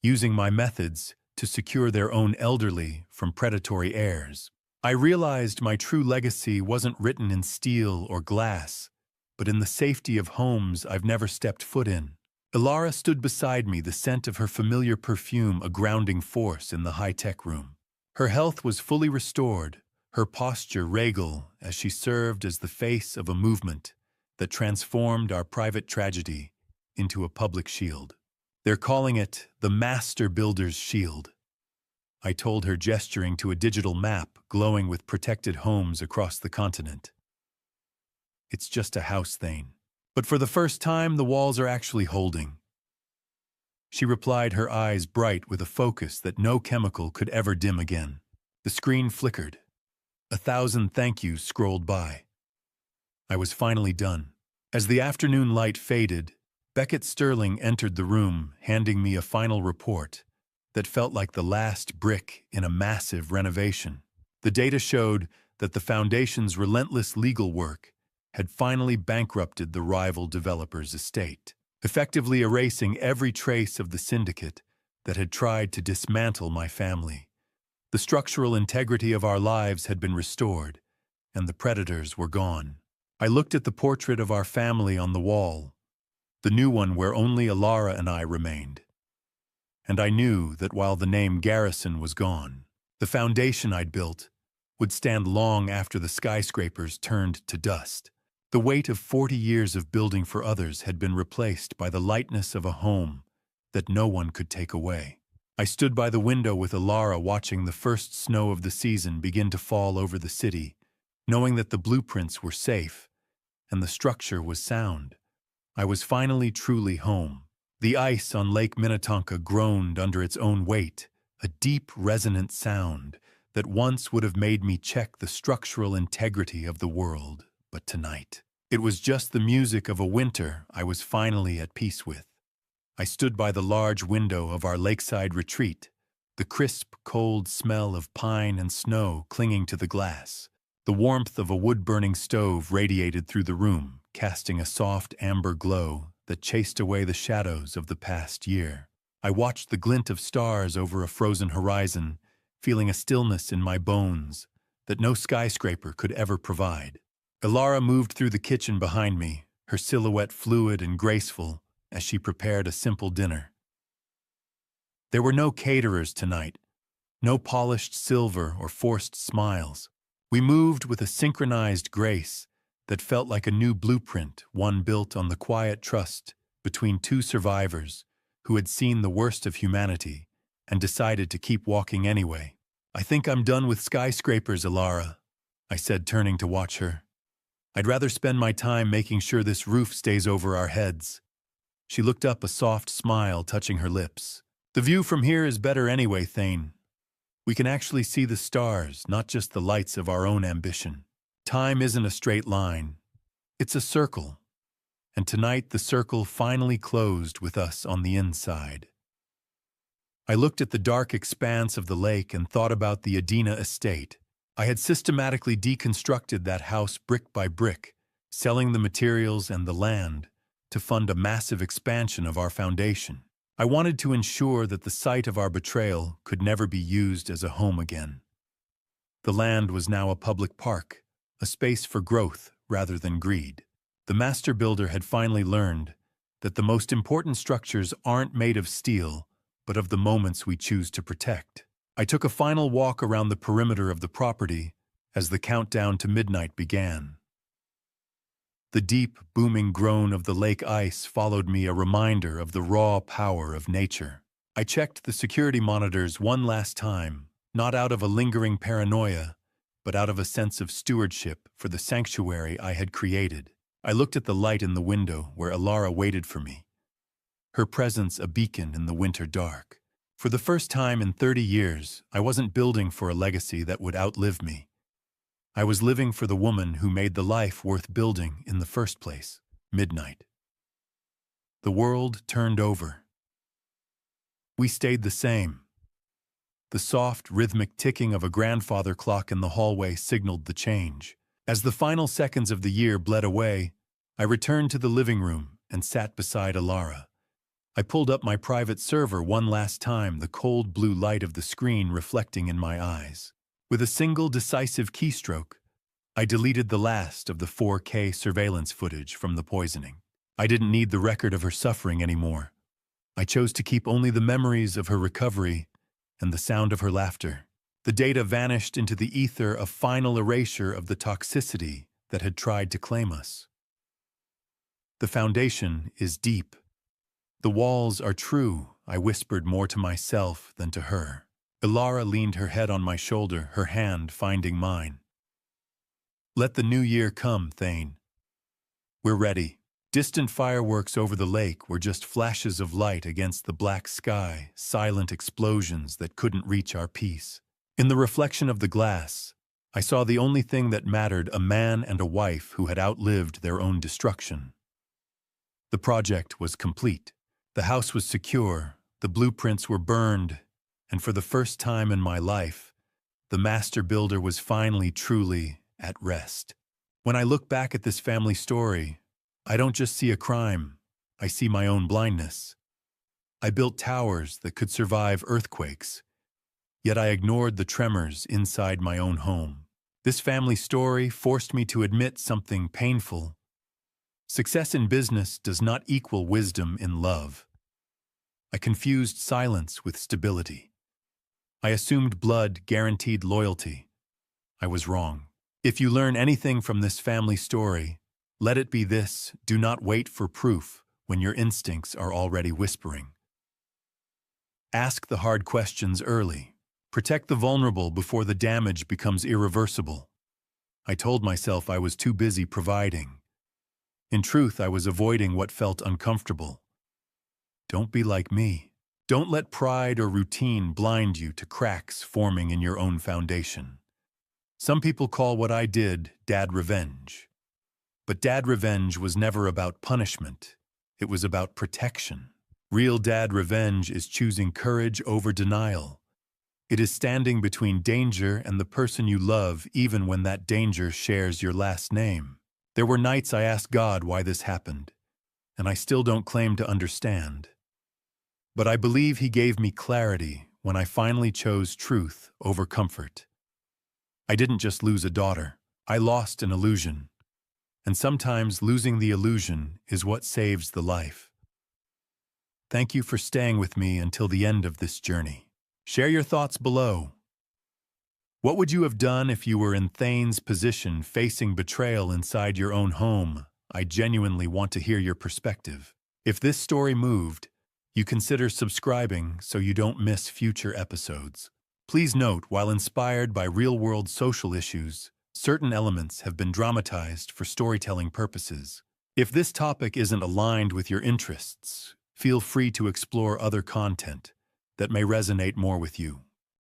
using my methods to secure their own elderly from predatory heirs. I realized my true legacy wasn't written in steel or glass, but in the safety of homes I've never stepped foot in. Ilara stood beside me, the scent of her familiar perfume a grounding force in the high-tech room. Her health was fully restored, her posture regal as she served as the face of a movement that transformed our private tragedy into a public shield. They're calling it the Master Builder's Shield, I told her, gesturing to a digital map glowing with protected homes across the continent. It's just a house, Thane. But for the first time, the walls are actually holding. She replied, her eyes bright with a focus that no chemical could ever dim again. The screen flickered. 1,000 thank yous scrolled by. I was finally done. As the afternoon light faded, Beckett Sterling entered the room, handing me a final report that felt like the last brick in a massive renovation. The data showed that the foundation's relentless legal work had finally bankrupted the rival developer's estate, effectively erasing every trace of the syndicate that had tried to dismantle my family. The structural integrity of our lives had been restored, and the predators were gone. I looked at the portrait of our family on the wall, the new one where only Ilara and I remained. And I knew that while the name Garrison was gone, the foundation I'd built would stand long after the skyscrapers turned to dust. The weight of 40 years of building for others had been replaced by the lightness of a home that no one could take away. I stood by the window with Ilara, watching the first snow of the season begin to fall over the city, knowing that the blueprints were safe and the structure was sound. I was finally truly home. The ice on Lake Minnetonka groaned under its own weight, a deep, resonant sound that once would have made me check the structural integrity of the world. But tonight, it was just the music of a winter I was finally at peace with. I stood by the large window of our lakeside retreat, the crisp, cold smell of pine and snow clinging to the glass. The warmth of a wood-burning stove radiated through the room, casting a soft amber glow that chased away the shadows of the past year. I watched the glint of stars over a frozen horizon, feeling a stillness in my bones that no skyscraper could ever provide. Ilara moved through the kitchen behind me, her silhouette fluid and graceful as she prepared a simple dinner. There were no caterers tonight, no polished silver or forced smiles. We moved with a synchronized grace that felt like a new blueprint, one built on the quiet trust between two survivors who had seen the worst of humanity and decided to keep walking anyway. "I think I'm done with skyscrapers, Ilara," I said, turning to watch her. "I'd rather spend my time making sure this roof stays over our heads." She looked up, a soft smile touching her lips. "The view from here is better anyway, Thane. We can actually see the stars, not just the lights of our own ambition. Time isn't a straight line. It's a circle. And tonight the circle finally closed with us on the inside." I looked at the dark expanse of the lake and thought about the Adina estate. I had systematically deconstructed that house brick by brick, selling the materials and the land to fund a massive expansion of our foundation. I wanted to ensure that the site of our betrayal could never be used as a home again. The land was now a public park, a space for growth rather than greed. The master builder had finally learned that the most important structures aren't made of steel, but of the moments we choose to protect. I took a final walk around the perimeter of the property as the countdown to midnight began. The deep, booming groan of the lake ice followed me, a reminder of the raw power of nature. I checked the security monitors one last time, not out of a lingering paranoia, but out of a sense of stewardship for the sanctuary I had created. I looked at the light in the window where Ilara waited for me, her presence a beacon in the winter dark. For the first time in 30 years, I wasn't building for a legacy that would outlive me. I was living for the woman who made the life worth building in the first place. Midnight. The world turned over. We stayed the same. The soft, rhythmic ticking of a grandfather clock in the hallway signaled the change. As the final seconds of the year bled away, I returned to the living room and sat beside Ilara. I pulled up my private server one last time, the cold blue light of the screen reflecting in my eyes. With a single decisive keystroke, I deleted the last of the 4K surveillance footage from the poisoning. I didn't need the record of her suffering anymore. I chose to keep only the memories of her recovery and the sound of her laughter. The data vanished into the ether, a final erasure of the toxicity that had tried to claim us. The foundation is deep. The walls are true, I whispered more to myself than to her. Ilara leaned her head on my shoulder, her hand finding mine. "Let the new year come, Thane. We're ready." Distant fireworks over the lake were just flashes of light against the black sky, silent explosions that couldn't reach our peace. In the reflection of the glass, I saw the only thing that mattered, a man and a wife who had outlived their own destruction. The project was complete. The house was secure, the blueprints were burned, and for the first time in my life, the master builder was finally truly at rest. When I look back at this family story, I don't just see a crime, I see my own blindness. I built towers that could survive earthquakes, yet I ignored the tremors inside my own home. This family story forced me to admit something painful. Success in business does not equal wisdom in love. I confused silence with stability. I assumed blood guaranteed loyalty. I was wrong. If you learn anything from this family story, let it be this: do not wait for proof when your instincts are already whispering. Ask the hard questions early. Protect the vulnerable before the damage becomes irreversible. I told myself I was too busy providing. In truth, I was avoiding what felt uncomfortable. Don't be like me. Don't let pride or routine blind you to cracks forming in your own foundation. Some people call what I did dad revenge. But dad revenge was never about punishment. It was about protection. Real dad revenge is choosing courage over denial. It is standing between danger and the person you love, even when that danger shares your last name. There were nights I asked God why this happened, and I still don't claim to understand. But I believe He gave me clarity when I finally chose truth over comfort. I didn't just lose a daughter, I lost an illusion. And sometimes losing the illusion is what saves the life. Thank you for staying with me until the end of this journey. Share your thoughts below. What would you have done if you were in Thane's position facing betrayal inside your own home? I genuinely want to hear your perspective. If this story moved, you consider subscribing so you don't miss future episodes. Please note, while inspired by real-world social issues, certain elements have been dramatized for storytelling purposes. If this topic isn't aligned with your interests, feel free to explore other content that may resonate more with you.